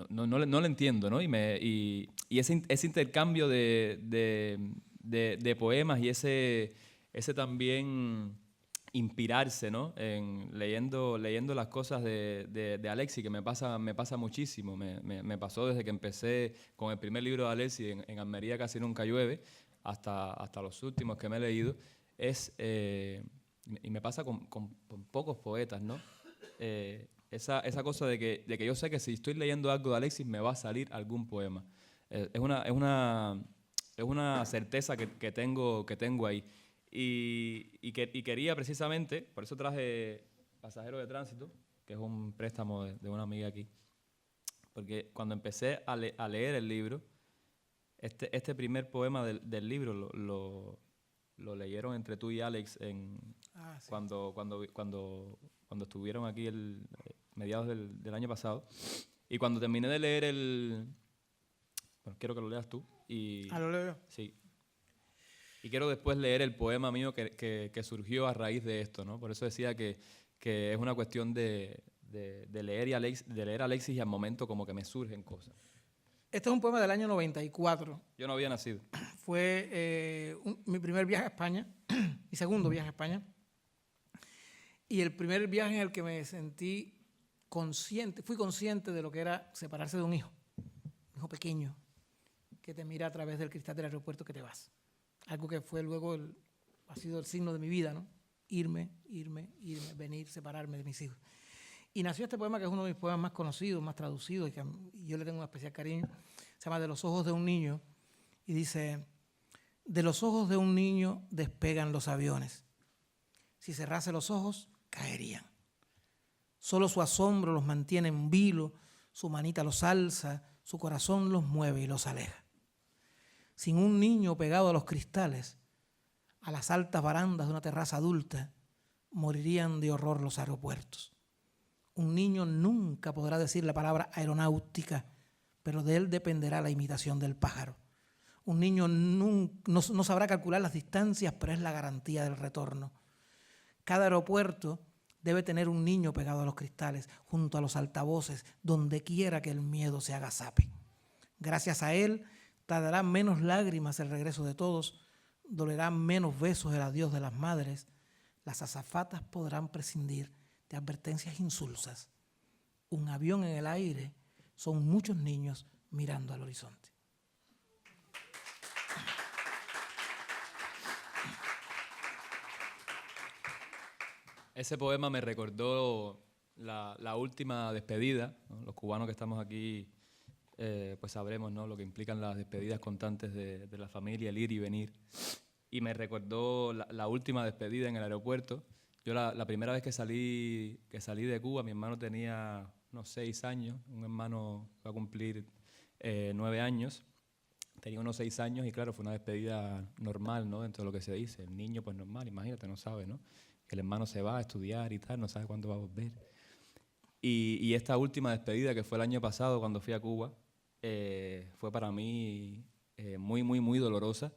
no lo entiendo, ¿no? Y ese intercambio de poemas y ese también inspirarse, ¿no? En leyendo las cosas de Alexis, que me pasa muchísimo. Me pasó desde que empecé con el primer libro de Alexis, en Almería casi nunca llueve, hasta los últimos que me he leído. Y me pasa con pocos poetas, ¿no? Esa cosa de que yo sé que si estoy leyendo algo de Alexis me va a salir algún poema. Es una certeza que tengo ahí. Y quería precisamente, por eso traje Pasajero de Tránsito, que es un préstamo de una amiga aquí, porque cuando empecé a leer el libro, este primer poema del libro lo leyeron entre tú y Alex sí. cuando estuvieron aquí mediados del año pasado. Y cuando terminé de leer bueno, quiero que lo leas tú. ¿Lo leo yo? Sí. Y quiero después leer el poema mío que surgió a raíz de esto, ¿no? Por eso decía que es una cuestión de leer a Alexis y al momento como que me surgen cosas. Este es un poema del año 94. Yo no había nacido. Fue mi primer viaje a España, mi segundo viaje a España. Y el primer viaje en el que me fui consciente de lo que era separarse de un hijo pequeño, que te mira a través del cristal del aeropuerto que te vas. Algo que fue luego ha sido el signo de mi vida, ¿no? Irme, venir, separarme de mis hijos. Y nació este poema que es uno de mis poemas más conocidos, más traducidos, y que yo le tengo un especial cariño. Se llama De los ojos de un niño, y dice: de los ojos de un niño despegan los aviones, Si cerrase los ojos, caerían. Solo su asombro los mantiene en vilo, su manita los alza, su corazón los mueve y los aleja. Sin un niño pegado a los cristales, a las altas barandas de una terraza adulta, morirían de horror los aeropuertos. Un niño nunca podrá decir la palabra aeronáutica, pero de él dependerá la imitación del pájaro. Un niño no sabrá calcular las distancias, pero es la garantía del retorno. Cada aeropuerto debe tener un niño pegado a los cristales, junto a los altavoces, donde quiera que el miedo se agazape. Gracias a él, tardará menos lágrimas el regreso de todos, dolerán menos besos el adiós de las madres. Las azafatas podrán prescindir de advertencias insulsas. Un avión en el aire son muchos niños mirando al horizonte. Ese poema me recordó la última despedida, ¿no? Los cubanos que estamos aquí pues sabremos, ¿no?, lo que implican las despedidas constantes de la familia, el ir y venir. Y me recordó la última despedida en el aeropuerto. Yo la primera vez que salí de Cuba, mi hermano tenía unos 6 años, un hermano va a cumplir 9 años, tenía unos 6 años y claro, fue una despedida normal, ¿no?, dentro de lo que se dice. El niño pues normal, imagínate, no sabe, ¿no?, que el hermano se va a estudiar y tal, no sabe cuándo va a volver. Y esta última despedida, que fue el año pasado cuando fui a Cuba, fue para mí muy, muy, muy dolorosa.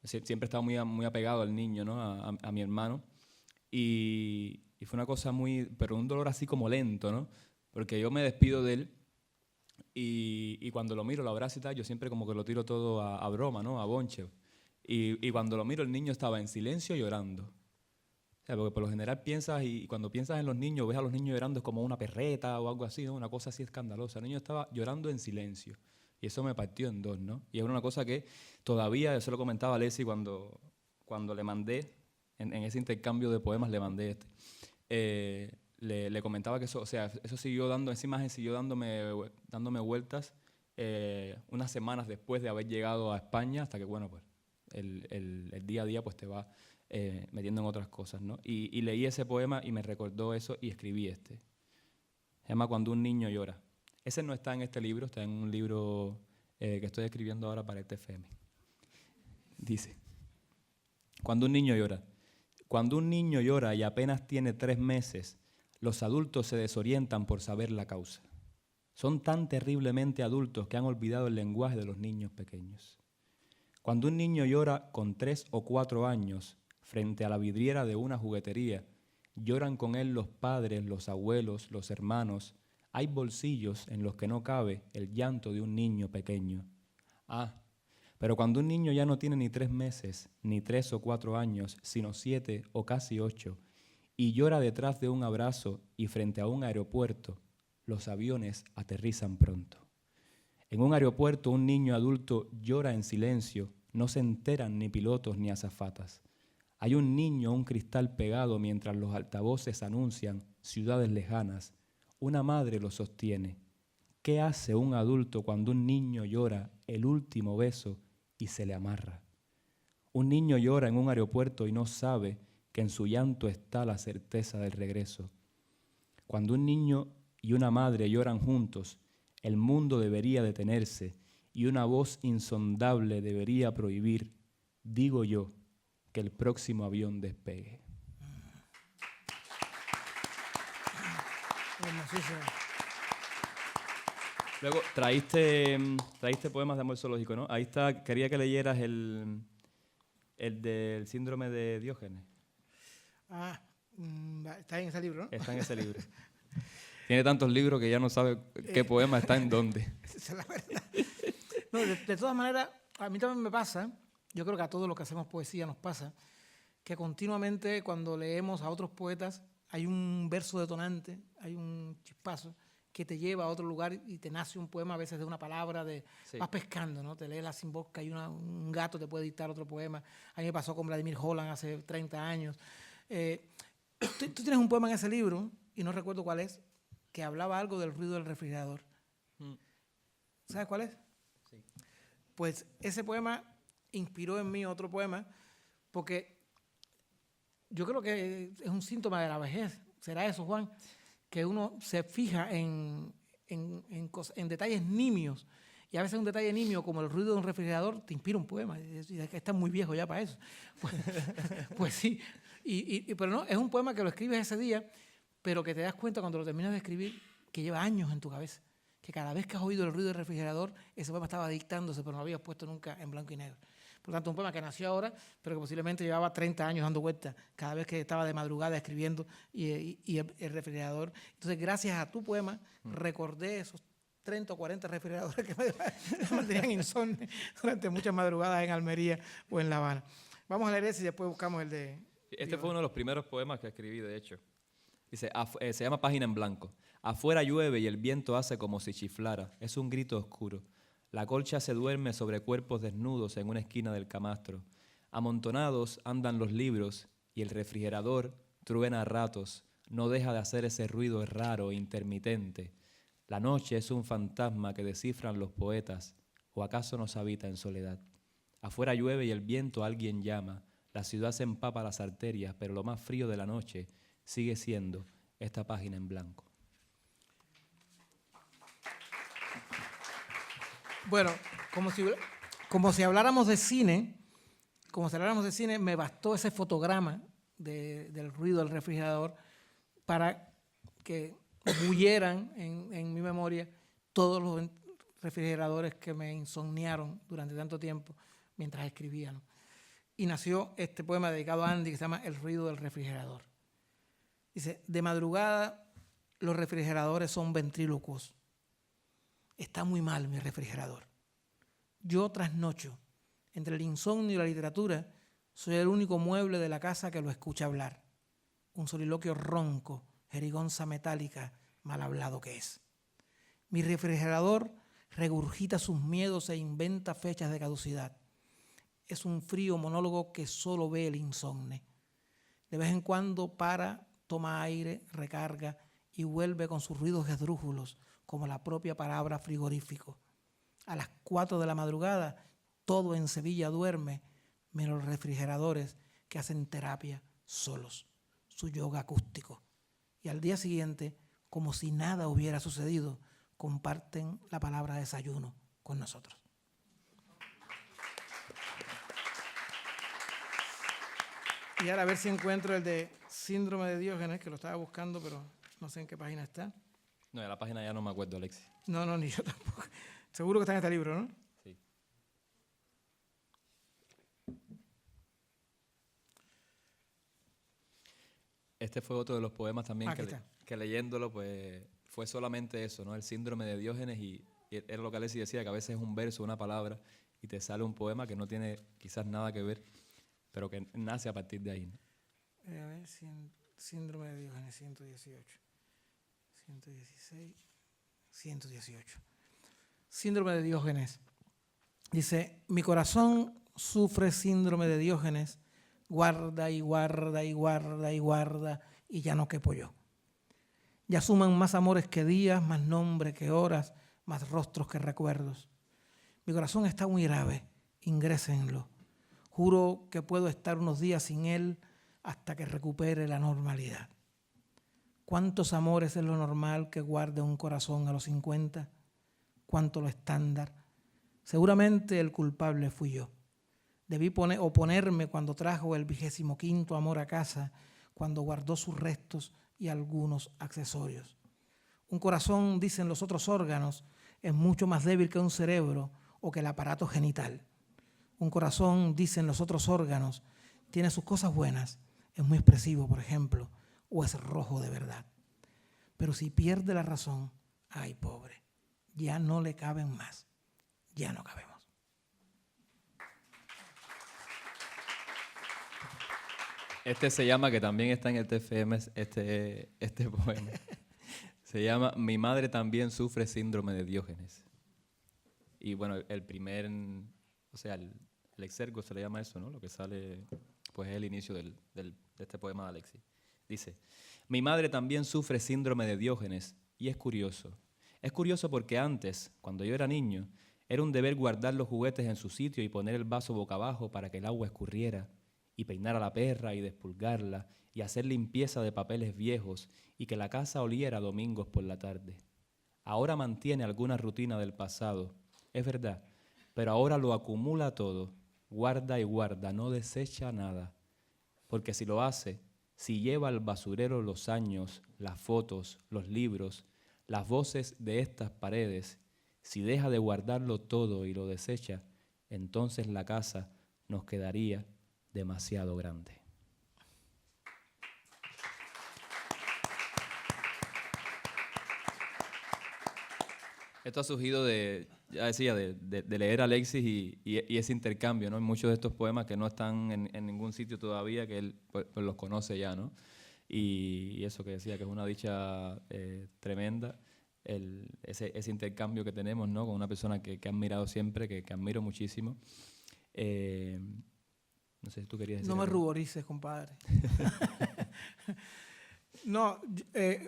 Siempre he estado muy apegado al niño, ¿no?, a mi hermano. Y fue una cosa pero un dolor así como lento, ¿no? Porque yo me despido de él y cuando lo miro, lo abrazo y tal, yo siempre como que lo tiro todo a broma, ¿no?, a bonche. Y cuando lo miro, el niño estaba en silencio llorando. O sea, porque por lo general piensas, y cuando piensas en los niños, ves a los niños llorando es como una perreta o algo así, ¿no?, una cosa así escandalosa. El niño estaba llorando en silencio. Y eso me partió en dos, ¿no? Y es una cosa que todavía, yo se lo comentaba a Leslie cuando le mandé, en ese intercambio de poemas le mandé le comentaba que eso, o sea, eso siguió dando, esa imagen siguió dándome vueltas unas semanas después de haber llegado a España, hasta que, bueno, pues el día a día pues te va metiendo en otras cosas, ¿no? Y leí ese poema y me recordó eso y escribí este. Se llama Cuando un niño llora. Ese no está en este libro, está en un libro que estoy escribiendo ahora para este FM. Dice, cuando un niño llora. Cuando un niño llora y apenas tiene 3 meses, los adultos se desorientan por saber la causa. Son tan terriblemente adultos que han olvidado el lenguaje de los niños pequeños. Cuando un niño llora con 3 o 4 años, frente a la vidriera de una juguetería, lloran con él los padres, los abuelos, los hermanos. Hay bolsillos en los que no cabe el llanto de un niño pequeño. Pero cuando un niño ya no tiene ni 3 meses, ni 3 o 4 años, sino 7 o casi 8, y llora detrás de un abrazo y frente a un aeropuerto, los aviones aterrizan pronto. En un aeropuerto un niño adulto llora en silencio, no se enteran ni pilotos ni azafatas. Hay un niño a un cristal pegado mientras los altavoces anuncian ciudades lejanas. Una madre lo sostiene. ¿Qué hace un adulto cuando un niño llora el último beso y se le amarra? Un niño llora en un aeropuerto y no sabe que en su llanto está la certeza del regreso. Cuando un niño y una madre lloran juntos, el mundo debería detenerse y una voz insondable debería prohibir, digo yo, que el próximo avión despegue. Luego traíste poemas de amor zoológico, ¿no? Ahí está, quería que leyeras el del síndrome de Diógenes. Está en ese libro, ¿no? Está en ese libro. Tiene tantos libros que ya no sabe qué poema está en dónde. Esa es la verdad. No, de todas maneras, a mí también me pasa, yo creo que a todos los que hacemos poesía nos pasa, que continuamente cuando leemos a otros poetas hay un verso detonante, hay un chispazo que te lleva a otro lugar y te nace un poema a veces de una palabra, Sí. Vas pescando, ¿no? Te lees La Sin Bosca y un gato te puede dictar otro poema. A mí me pasó con Vladimir Holland hace 30 años. Tú tienes un poema en ese libro, y no recuerdo cuál es, que hablaba algo del ruido del refrigerador. ¿Sabes cuál es? Sí. Pues ese poema inspiró en mí otro poema, porque yo creo que es un síntoma de la vejez. ¿Será eso, Juan? Que uno se fija en detalles nimios. Y a veces un detalle nimio, como el ruido de un refrigerador, te inspira un poema. Es que estás muy viejo ya para eso. Pues sí. Pero no, es un poema que lo escribes ese día, pero que te das cuenta cuando lo terminas de escribir que lleva años en tu cabeza. Que cada vez que has oído el ruido del refrigerador, ese poema estaba dictándose, pero no lo habías puesto nunca en blanco y negro. Por tanto, un poema que nació ahora, pero que posiblemente llevaba 30 años dando vueltas cada vez que estaba de madrugada escribiendo y el refrigerador. Entonces, gracias a tu poema, recordé esos 30 o 40 refrigeradores que me mantenían insomne durante muchas madrugadas en Almería o en La Habana. Vamos a leer ese y después buscamos el de... Este fue uno de los primeros poemas que escribí, de hecho. Dice, se llama Página en Blanco. Afuera llueve y el viento hace como si chiflara. Es un grito oscuro. La colcha se duerme sobre cuerpos desnudos en una esquina del camastro. Amontonados andan los libros y el refrigerador truena a ratos. No deja de hacer ese ruido raro e intermitente. La noche es un fantasma que descifran los poetas, o acaso nos habita en soledad. Afuera llueve y el viento a alguien llama. La ciudad se empapa las arterias, pero lo más frío de la noche sigue siendo esta página en blanco. Bueno, como si habláramos de cine, me bastó ese fotograma del ruido del refrigerador para que bulleran en mi memoria todos los refrigeradores que me insomniaron durante tanto tiempo mientras escribía, ¿no? Y nació este poema dedicado a Andy que se llama El ruido del refrigerador. Dice, de madrugada los refrigeradores son ventrílocuos. Está muy mal mi refrigerador. Yo trasnocho. Entre el insomnio y la literatura, soy el único mueble de la casa que lo escucha hablar. Un soliloquio ronco, jerigonza metálica, mal hablado que es. Mi refrigerador regurgita sus miedos e inventa fechas de caducidad. Es un frío monólogo que solo ve el insomne. De vez en cuando para, toma aire, recarga y vuelve con sus ruidos esdrújulos, como la propia palabra frigorífico. A las 4 de la madrugada, todo en Sevilla duerme, menos los refrigeradores que hacen terapia solos, su yoga acústico. Y al día siguiente, como si nada hubiera sucedido, comparten la palabra desayuno con nosotros. Y ahora a ver si encuentro el de Síndrome de Diógenes, que lo estaba buscando, pero no sé en qué página está. No, de la página ya no me acuerdo, Alexis. No, ni yo tampoco. Seguro que está en este libro, ¿no? Sí. Este fue otro de los poemas también que leyéndolo, pues fue solamente eso, ¿no? El síndrome de Diógenes y era lo que Alexis decía, que a veces es un verso, una palabra, y te sale un poema que no tiene quizás nada que ver, pero que nace a partir de ahí, ¿no? A ver, síndrome de Diógenes, 118, 116, 118. Síndrome de Diógenes. Dice, mi corazón sufre síndrome de Diógenes, guarda y guarda y guarda y guarda y ya no quepo yo. Ya suman más amores que días, más nombre que horas, más rostros que recuerdos. Mi corazón está muy grave, ingrésenlo. Juro que puedo estar unos días sin él hasta que recupere la normalidad. ¿Cuántos amores es lo normal que guarde un corazón a los 50? ¿Cuánto lo estándar? Seguramente el culpable fui yo. Debí oponerme cuando trajo el 25º amor a casa, cuando guardó sus restos y algunos accesorios. Un corazón, dicen los otros órganos, es mucho más débil que un cerebro o que el aparato genital. Un corazón, dicen los otros órganos, tiene sus cosas buenas, es muy expresivo, por ejemplo, o es rojo de verdad. Pero si pierde la razón, ay, pobre, ya no le caben más, ya no cabemos. Este se llama, que también está en el TFM, este poema. Se llama Mi madre también sufre síndrome de Diógenes. Y bueno, el primer, o sea, el exergo se le llama eso, ¿no? Lo que sale, pues es el inicio de este poema de Alexis. Dice, mi madre también sufre síndrome de Diógenes y es curioso. Es curioso porque antes, cuando yo era niño, era un deber guardar los juguetes en su sitio y poner el vaso boca abajo para que el agua escurriera. y peinar a la perra y despulgarla y hacer limpieza de papeles viejos y que la casa oliera domingos por la tarde. Ahora mantiene alguna rutina del pasado, es verdad, pero ahora lo acumula todo, guarda y guarda, no desecha nada. Porque si lo hace, si lleva al basurero los años, las fotos, los libros, las voces de estas paredes, si deja de guardarlo todo y lo desecha, entonces la casa nos quedaría demasiado grande. Esto ha surgido ya decía, de leer a Alexis y ese intercambio, ¿no? En muchos de estos poemas que no están en ningún sitio todavía, que él pues los conoce ya, ¿no? Y eso que decía, que es una dicha tremenda, ese intercambio que tenemos, ¿no? Con una persona que he admirado siempre, que admiro muchísimo. No sé si tú querías decir No me algo. ruborices, compadre. No,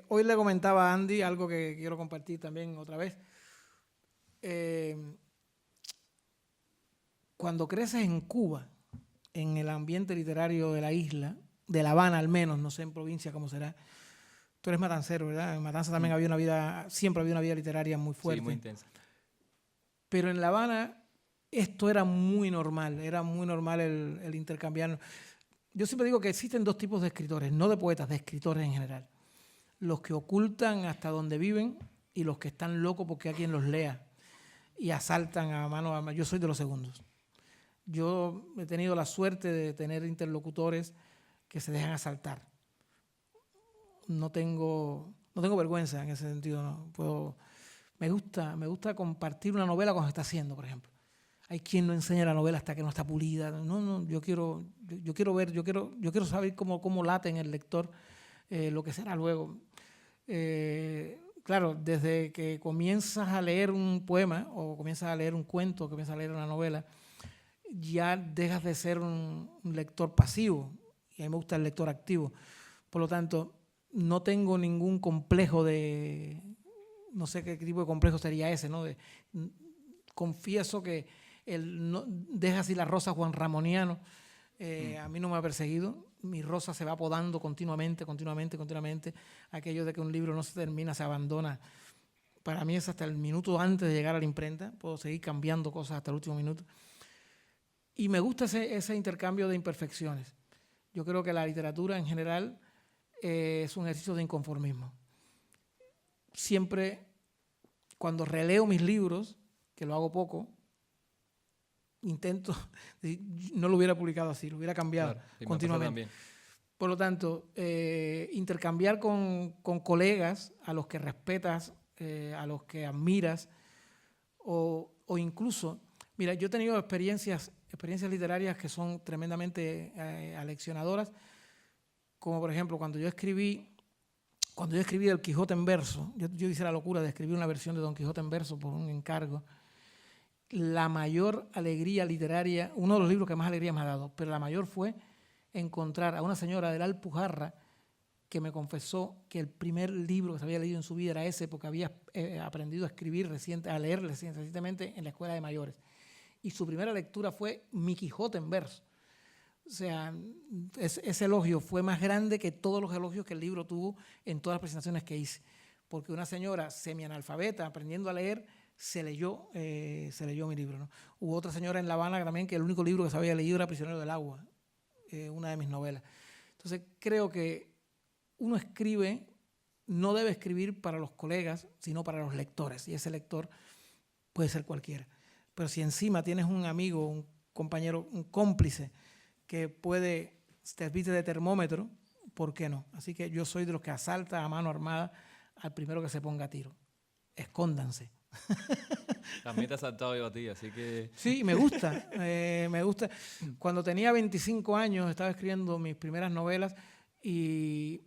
hoy le comentaba a Andy algo que quiero compartir también otra vez. Cuando creces en Cuba, en el ambiente literario de la isla, de La Habana al menos, no sé en provincia cómo será, tú eres matancero, ¿verdad? En Matanza también había una vida, siempre había una vida literaria muy fuerte. Sí, muy intensa. Pero en La Habana esto era muy normal el intercambiar. Yo siempre digo que existen dos tipos de escritores, no de poetas, de escritores en general. Los que ocultan hasta donde viven y los que están locos porque hay quien los lea y asaltan a mano a mano. Yo soy de los segundos. Yo he tenido la suerte de tener interlocutores que se dejan asaltar. No tengo vergüenza en ese sentido, ¿no? Me gusta compartir una novela cuando se está haciendo, por ejemplo. Hay quien no enseña la novela hasta que no está pulida. No, yo quiero saber cómo late en el lector lo que será luego. Claro, desde que comienzas a leer un poema o comienzas a leer un cuento, comienzas a leer una novela, ya dejas de ser un lector pasivo. Y a mí me gusta el lector activo. Por lo tanto, no tengo ningún complejo no sé qué tipo de complejo sería ese, ¿no? Confieso que deja así la rosa Juan Ramoniano. A mí no me ha perseguido. Mi rosa se va podando continuamente. Aquello de que un libro no se termina, se abandona. Para mí es hasta el minuto antes de llegar a la imprenta. Puedo seguir cambiando cosas hasta el último minuto. Y me gusta ese intercambio de imperfecciones. Yo creo que la literatura en general es un ejercicio de inconformismo. Siempre, cuando releo mis libros, que lo hago poco, intento, no lo hubiera publicado así, lo hubiera cambiado continuamente. Por lo tanto, intercambiar con colegas a los que respetas, a los que admiras, o incluso, mira, yo he tenido experiencias literarias que son tremendamente aleccionadoras, como por ejemplo cuando yo escribí El Quijote en verso, yo hice la locura de escribir una versión de Don Quijote en verso por un encargo. La mayor alegría literaria, uno de los libros que más alegría me ha dado, pero la mayor fue encontrar a una señora de la Alpujarra que me confesó que el primer libro que se había leído en su vida era ese, porque había aprendido a leer recientemente en la escuela de mayores. Y su primera lectura fue Mi Quijote en verso. O sea, ese elogio fue más grande que todos los elogios que el libro tuvo en todas las presentaciones que hice. Porque una señora semianalfabeta aprendiendo a leer se leyó mi libro, ¿no? Hubo otra señora en La Habana también que el único libro que se había leído era Prisionero del Agua, una de mis novelas. Entonces creo que uno no debe escribir para los colegas, sino para los lectores. Y ese lector puede ser cualquiera. Pero si encima tienes un amigo, un compañero, un cómplice que puede servir de termómetro, ¿por qué no? Así que yo soy de los que asalta a mano armada al primero que se ponga a tiro. Escóndanse. También te he asaltado yo a ti, así que... Sí, me gusta. Me gusta. Cuando tenía 25 años estaba escribiendo mis primeras novelas y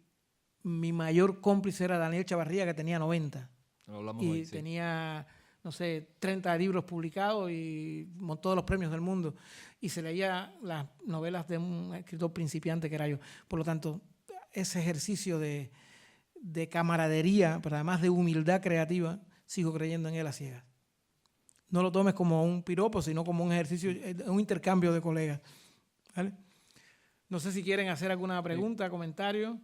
mi mayor cómplice era Daniel Chavarría, que tenía 90. Lo hablamos y hoy, sí. Tenía, no sé, 30 libros publicados y todos los premios del mundo. Y se leía las novelas de un escritor principiante que era yo. Por lo tanto, ese ejercicio de camaradería, pero además de humildad creativa, sigo creyendo en él a ciegas. No lo tomes como un piropo, sino como un ejercicio, un intercambio de colegas. ¿Vale? No sé si quieren hacer alguna pregunta, comentario.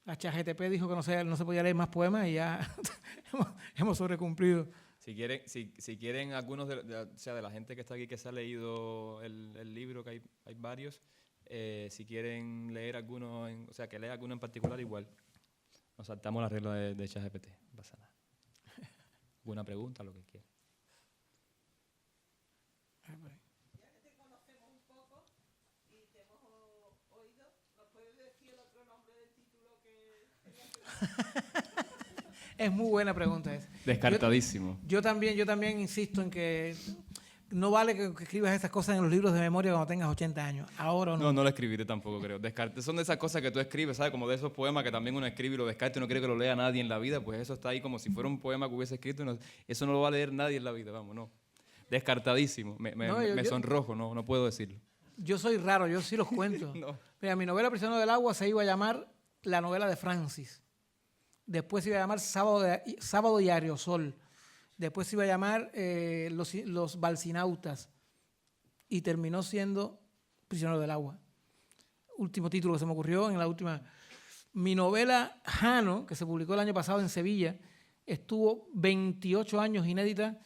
La ChatGPT dijo que no se podía leer más poemas y ya hemos sobrecumplido. Si quieren algunos de la gente que está aquí que se ha leído el libro, que hay varios, si quieren leer alguno, que lea alguno en particular, igual. Nos saltamos la regla de ChatGPT, no pasa nada. ¿Alguna pregunta? Lo que quieran. Ya que te conocemos un poco y te hemos oído, ¿nos puedes decir el otro nombre del título que tenías que... Es muy buena pregunta esa. Descartadísimo. Yo también insisto en que no vale que escribas esas cosas en los libros de memoria cuando tengas 80 años. Ahora no. No lo escribiré tampoco, creo. Son de esas cosas que tú escribes, ¿sabes? Como de esos poemas que también uno escribe y lo descarta y no quiere que lo lea nadie en la vida, pues eso está ahí como si fuera un poema que hubiese escrito. Eso no lo va a leer nadie en la vida, vamos, no. Descartadísimo. Me sonrojo, no puedo decirlo. Yo soy raro, yo sí los cuento. No. Mira, mi novela Prisionero del Agua se iba a llamar La novela de Francis. Después se iba a llamar Sábado y Aerosol. Después se iba a llamar Los Balsinautas. Y terminó siendo Prisionero del Agua. Último título que se me ocurrió en la última. Mi novela Jano, que se publicó el año pasado en Sevilla, estuvo 28 años inédita,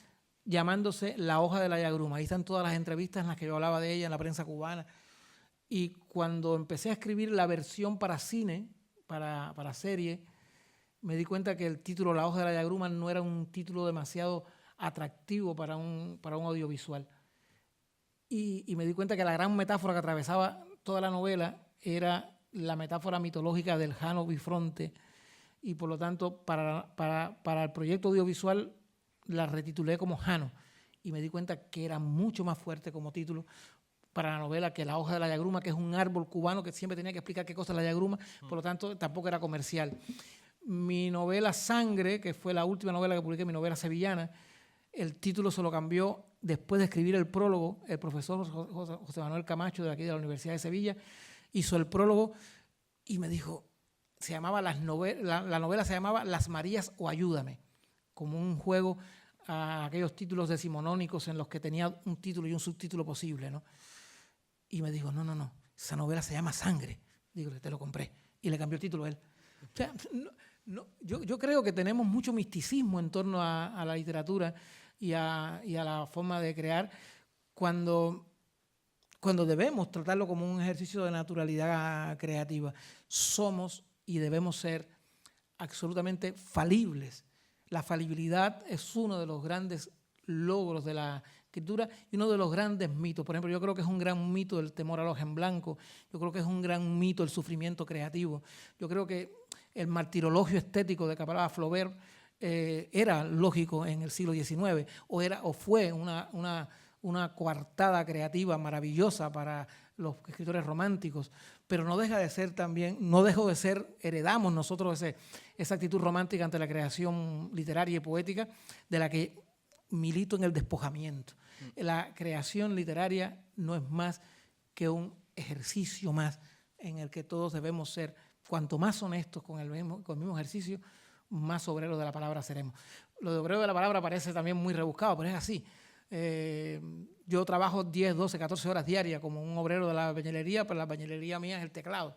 llamándose La hoja de la yagruma. Ahí están todas las entrevistas en las que yo hablaba de ella en la prensa cubana. Y cuando empecé a escribir la versión para cine, para serie, me di cuenta que el título La hoja de la yagruma no era un título demasiado atractivo para un audiovisual. Y me di cuenta que la gran metáfora que atravesaba toda la novela era la metáfora mitológica del Jano Bifronte. Y por lo tanto, para el proyecto audiovisual, la retitulé como Jano y me di cuenta que era mucho más fuerte como título para la novela que La hoja de la yagruma, que es un árbol cubano que siempre tenía que explicar qué cosa es la yagruma, por lo tanto tampoco era comercial. Mi novela Sangre, que fue la última novela que publiqué, mi novela sevillana, el título se lo cambió después de escribir el prólogo. El profesor José Manuel Camacho, de aquí de la Universidad de Sevilla, hizo el prólogo y me dijo, la novela se llamaba Las Marías o Ayúdame, como un juego a aquellos títulos decimonónicos en los que tenía un título y un subtítulo posible, ¿no? Y me dijo, no, esa novela se llama Sangre. Digo, te lo compré. Y le cambió el título a él. O sea, yo creo que tenemos mucho misticismo en torno a la literatura y a la forma de crear cuando debemos tratarlo como un ejercicio de naturalidad creativa. Somos y debemos ser absolutamente falibles. La falibilidad es uno de los grandes logros de la escritura y uno de los grandes mitos. Por ejemplo, yo creo que es un gran mito el temor al ojo en blanco. Yo creo que es un gran mito el sufrimiento creativo. Yo creo que el martirologio estético de que hablaba Flaubert era lógico en el siglo XIX o fue una coartada creativa maravillosa para los escritores románticos, pero no deja de ser también, heredamos nosotros esa actitud romántica ante la creación literaria y poética de la que milito en el despojamiento. La creación literaria no es más que un ejercicio más en el que todos debemos ser, cuanto más honestos con el mismo ejercicio, más obreros de la palabra seremos. Lo de obrero de la palabra parece también muy rebuscado, pero es así. Yo trabajo 10, 12, 14 horas diarias como un obrero de la albañilería, pero la albañilería mía es el teclado.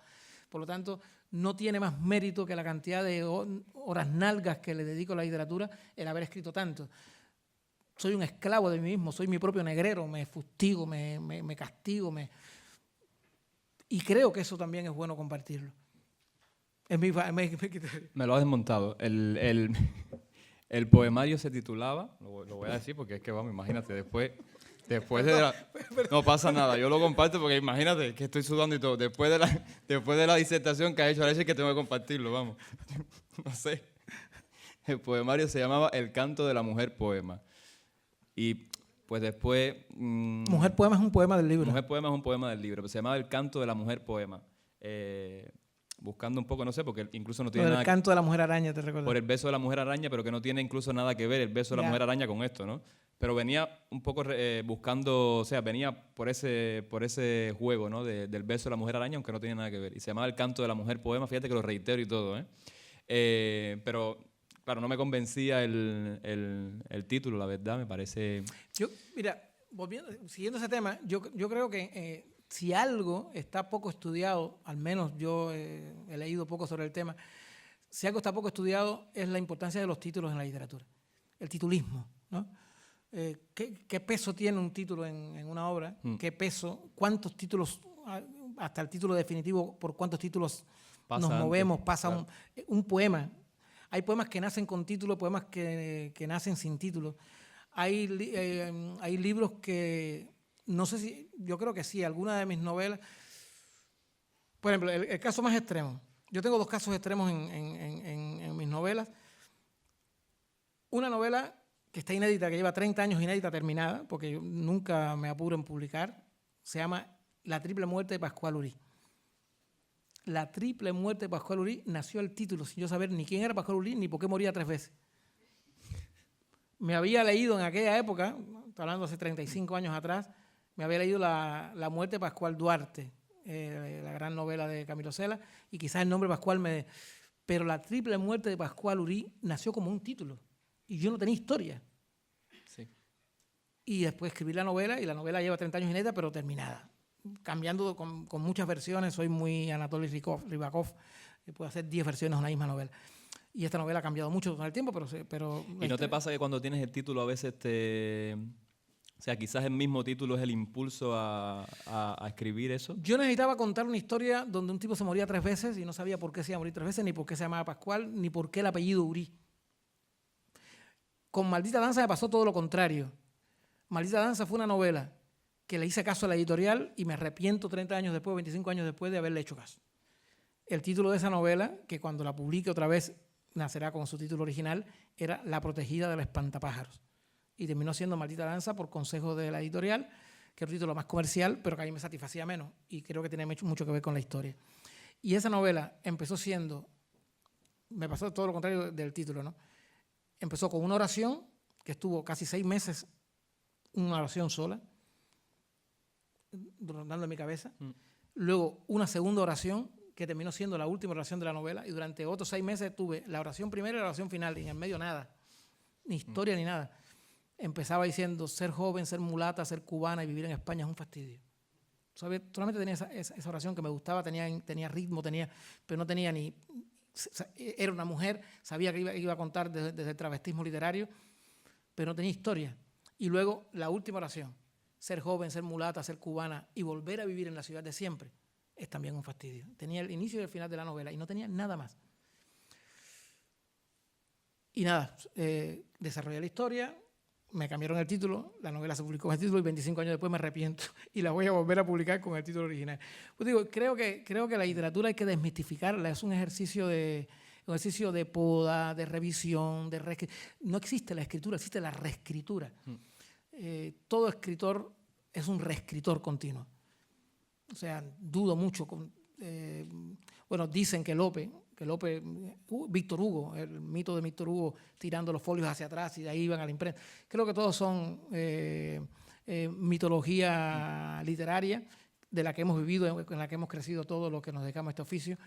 Por lo tanto, no tiene más mérito que la cantidad de horas nalgas que le dedico a la literatura el haber escrito tanto. Soy un esclavo de mí mismo, soy mi propio negrero, me fustigo, me castigo. Y creo que eso también es bueno compartirlo. Me lo has desmontado. El poemario se titulaba, lo voy a decir porque es que vamos, imagínate, después de no pasa nada, yo lo comparto porque imagínate que estoy sudando y todo. Después de la disertación que ha hecho Alexis, que tengo que compartirlo, vamos. No sé. El poemario se llamaba El canto de la mujer poema. Y pues después... Mujer poema es un poema del libro. Mujer poema es un poema del libro, pero se llamaba El canto de la mujer poema. Buscando un poco, no sé, porque incluso no tiene nada... El canto de la mujer araña, te recuerdo. Por el beso de la mujer araña, pero que no tiene incluso nada que ver el beso de la mujer araña con esto, ¿no? Pero venía un poco buscando, o sea, venía por ese juego, ¿no? Del beso de la mujer araña, aunque no tiene nada que ver. Y se llamaba El canto de la mujer poema, fíjate que lo reitero y todo, pero, claro, no me convencía el título, la verdad, me parece... Mira, siguiendo ese tema, yo creo que si algo está poco estudiado, al menos yo he leído poco sobre el tema, si algo está poco estudiado es la importancia de los títulos en la literatura, el titulismo, ¿no? ¿Qué peso tiene un título en una obra? ¿Qué peso? ¿Cuántos títulos, hasta el título definitivo, por cuántos títulos Pasa nos antes, movemos? Pasa claro. un poema. Hay poemas que nacen con título, poemas que nacen sin título. Hay libros que, no sé si, yo creo que sí, alguna de mis novelas, por ejemplo, el caso más extremo. Yo tengo 2 casos extremos en mis novelas. Una novela que está inédita, que lleva 30 años inédita, terminada, porque yo nunca me apuro en publicar, se llama La triple muerte de Pascual Urí. La triple muerte de Pascual Urí nació el título sin yo saber ni quién era Pascual Urí ni por qué moría 3 veces. Me había leído en aquella época, estoy hablando hace 35 años atrás, me había leído La muerte de Pascual Duarte, la gran novela de Camilo Cela, y quizás el nombre Pascual me... Pero La triple muerte de Pascual Urí nació como un título, y yo no tenía historia. Sí. Y después escribí la novela, y la novela lleva 30 años inédita, pero terminada. Cambiando con muchas versiones, soy muy Anatoly Rybakov, puedo hacer 10 versiones de una misma novela. Y esta novela ha cambiado mucho con el tiempo, pero ¿Y no te pasa que cuando tienes el título a veces o sea, quizás el mismo título es el impulso a escribir eso? Yo necesitaba contar una historia donde un tipo se moría 3 veces y no sabía por qué se iba a morir 3 veces, ni por qué se llamaba Pascual, ni por qué el apellido Urí. Con Maldita Danza me pasó todo lo contrario. Maldita Danza fue una novela que le hice caso a la editorial y me arrepiento 30 años después, 25 años después de haberle hecho caso. El título de esa novela, que cuando la publique otra vez nacerá con su título original, era La protegida del espantapájaros. Y terminó siendo Maldita Danza por consejo de la editorial, que era un título más comercial, pero que a mí me satisfacía menos. Y creo que tiene mucho que ver con la historia. Y esa novela empezó siendo, me pasó todo lo contrario del título, ¿no? Empezó con una oración que estuvo casi 6 meses, una oración sola, rondando en mi cabeza. Luego una segunda oración que terminó siendo la última oración de la novela, y durante otros 6 meses tuve la oración primera y la oración final, y en el medio nada, ni historia ni nada. Empezaba diciendo: ser joven, ser mulata, ser cubana y vivir en España es un fastidio. Solamente tenía esa oración que me gustaba, tenía ritmo, pero no tenía ni... Era una mujer, sabía que iba a contar desde el travestismo literario, pero no tenía historia. Y luego la última oración: ser joven, ser mulata, ser cubana y volver a vivir en la ciudad de siempre es también un fastidio. Tenía el inicio y el final de la novela y no tenía nada más. Y nada, desarrollé la historia, me cambiaron el título, la novela se publicó con el título y 25 años después me arrepiento y la voy a volver a publicar con el título original. Pues digo, creo que la literatura hay que desmistificarla, es un ejercicio de poda, de revisión, no existe la escritura, existe la reescritura. Todo escritor es un reescritor continuo. O sea, dudo mucho. Bueno, dicen que Lope, Víctor Hugo, el mito de Víctor Hugo tirando los folios hacia atrás y de ahí iban a la imprenta. Creo que todos son mitología literaria de la que hemos vivido, en la que hemos crecido todos los que nos dedicamos a este oficio.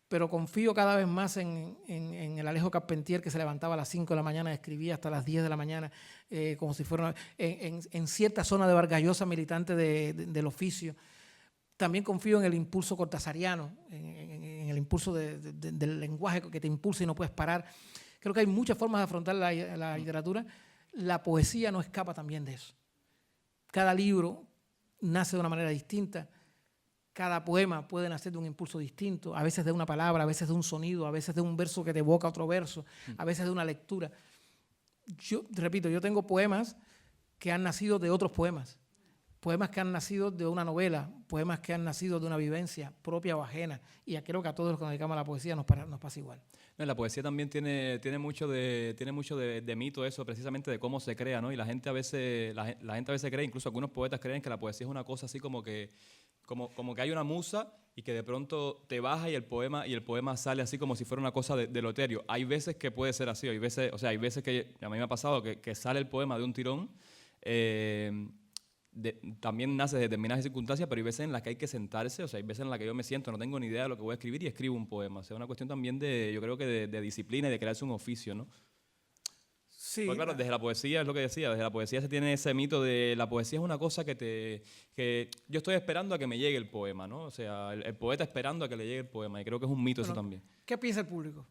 Pero confío cada vez más en el Alejo Carpentier, que se levantaba a las 5 de la mañana y escribía hasta las 10 de la mañana, como si fuera en cierta zona de Vargas Llosa, militante del oficio. También confío en el impulso cortasariano, en el impulso del lenguaje que te impulsa y no puedes parar. Creo que hay muchas formas de afrontar la literatura. La poesía no escapa también de eso. Cada libro nace de una manera distinta. Cada poema puede nacer de un impulso distinto, a veces de una palabra, a veces de un sonido, a veces de un verso que te evoca otro verso, a veces de una lectura. Yo, repito, yo tengo poemas que han nacido de otros poemas que han nacido de una novela, poemas que han nacido de una vivencia propia o ajena. Y creo que a todos los que nos dedicamos a la poesía nos pasa igual. No, la poesía también tiene mucho de mito eso, precisamente de cómo se crea, ¿no? Y la gente a veces cree, incluso algunos poetas creen que la poesía es una cosa así como que hay una musa y que de pronto te baja y el poema sale así como si fuera una cosa de lo etéreo. Hay veces que puede ser así, hay veces que a mí me ha pasado que sale el poema de un tirón. También nace de determinadas circunstancias, pero hay veces en las que hay que sentarse, o sea, hay veces en las que yo me siento, no tengo ni idea de lo que voy a escribir y escribo un poema. O sea, es una cuestión también yo creo que de disciplina y de crearse un oficio, ¿no? Sí, Pues claro, desde la poesía, es lo que decía, desde la poesía se tiene ese mito de la poesía es una cosa que yo estoy esperando a que me llegue el poema, ¿no? O sea, el poeta esperando a que le llegue el poema, y creo que es un mito eso bueno, también. ¿qué piensa el público?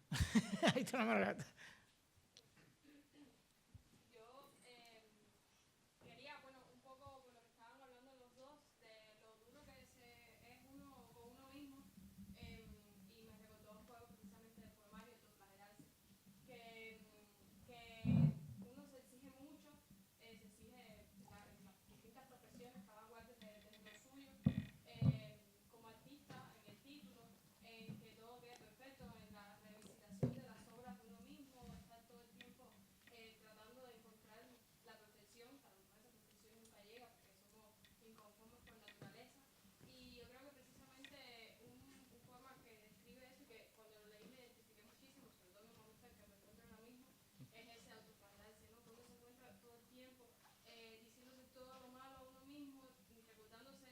Ahí está la Margarita. Yo quería, bueno, un poco por lo que estaban hablando los dos, de lo duro que es uno con uno mismo, y me recordó un poco precisamente del poemario de Autoflagelarse, que uno se exige mucho, se exige en las distintas profesiones, cada cual desde lo suyo, como artista, en el título, en que todo quede perfecto, en la revisitación de las obras de uno mismo, estar todo el tiempo tratando de encontrar la perfección, que a lo mejor esa perfección nunca llega porque somos inconformes por naturaleza. Y yo creo que precisamente un poema que describe eso y que cuando lo leí me identifiqué muchísimo, sobre todo en una mujer que me encuentro ahora mismo, es ese autoflagelarse, ¿no? Que uno se encuentra todo el tiempo diciéndose todo lo malo a uno mismo, recordándose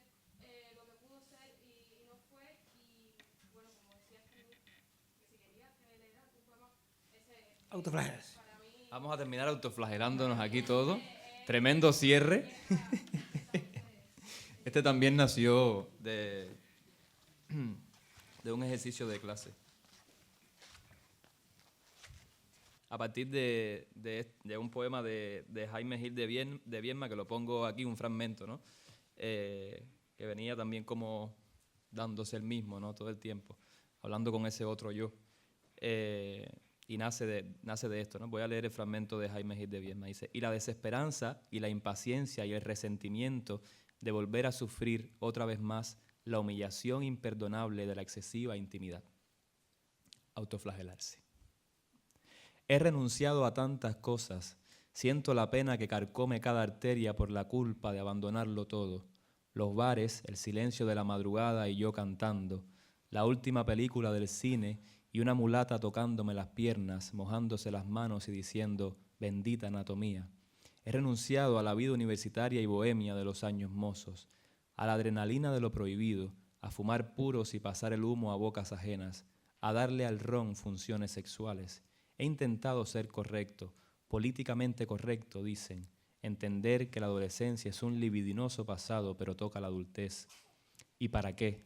lo que pudo ser y no fue. Y bueno, como decías tú, que si querías que leyera tu poema, ese Autoflagelarse. para mí Vamos a terminar autoflagelándonos aquí todo. Tremendo cierre. Este también nació de un ejercicio de clase. A partir de un poema de Jaime Gil de Viedma, que lo pongo aquí, un fragmento, ¿no? Que venía también como dándose el mismo, ¿no? Todo el tiempo, hablando con ese otro yo. Y nace de esto, ¿no? Voy a leer el fragmento de Jaime Gil de Viedma. Dice: y la desesperanza y la impaciencia y el resentimiento de volver a sufrir otra vez más la humillación imperdonable de la excesiva intimidad. Autoflagelarse. He renunciado a tantas cosas, siento la pena que carcome cada arteria por la culpa de abandonarlo todo. Los bares, el silencio de la madrugada y yo cantando, la última película del cine y una mulata tocándome las piernas, mojándose las manos y diciendo: bendita anatomía. He renunciado a la vida universitaria y bohemia de los años mozos, a la adrenalina de lo prohibido, a fumar puros y pasar el humo a bocas ajenas, a darle al ron funciones sexuales. He intentado ser correcto, políticamente correcto, dicen, entender que la adolescencia es un libidinoso pasado, pero toca la adultez. ¿Y para qué?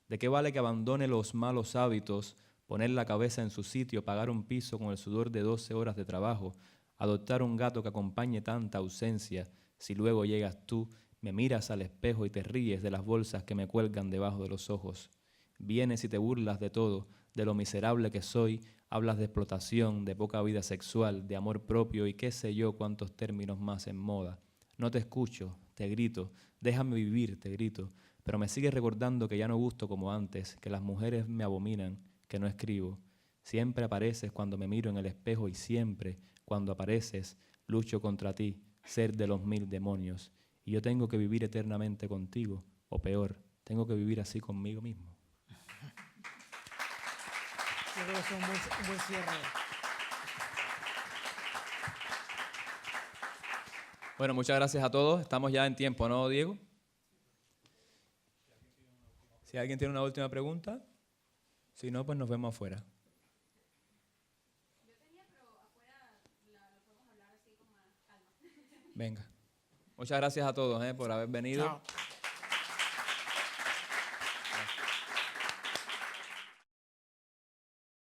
¿De qué vale que abandone los malos hábitos, poner la cabeza en su sitio, pagar un piso con el sudor de 12 horas de trabajo, adoptar un gato que acompañe tanta ausencia, si luego llegas tú, me miras al espejo y te ríes de las bolsas que me cuelgan debajo de los ojos? Vienes y te burlas de todo, de lo miserable que soy, hablas de explotación, de poca vida sexual, de amor propio y qué sé yo cuántos términos más en moda. No te escucho, te grito, déjame vivir, te grito, pero me sigues recordando que ya no gusto como antes, que las mujeres me abominan, que no escribo. Siempre apareces cuando me miro en el espejo y siempre, cuando apareces, lucho contra ti, ser de los 1000 demonios. Y yo tengo que vivir eternamente contigo, o peor, tengo que vivir así conmigo mismo. Yo creo que es un buen cierre. Bueno, muchas gracias a todos. Estamos ya en tiempo, ¿no, Diego? Si alguien tiene una última pregunta, si no, pues nos vemos afuera. yo tenía, pero afuera lo podemos hablar así con más calma. Venga. Muchas gracias a todos por haber venido. Chao.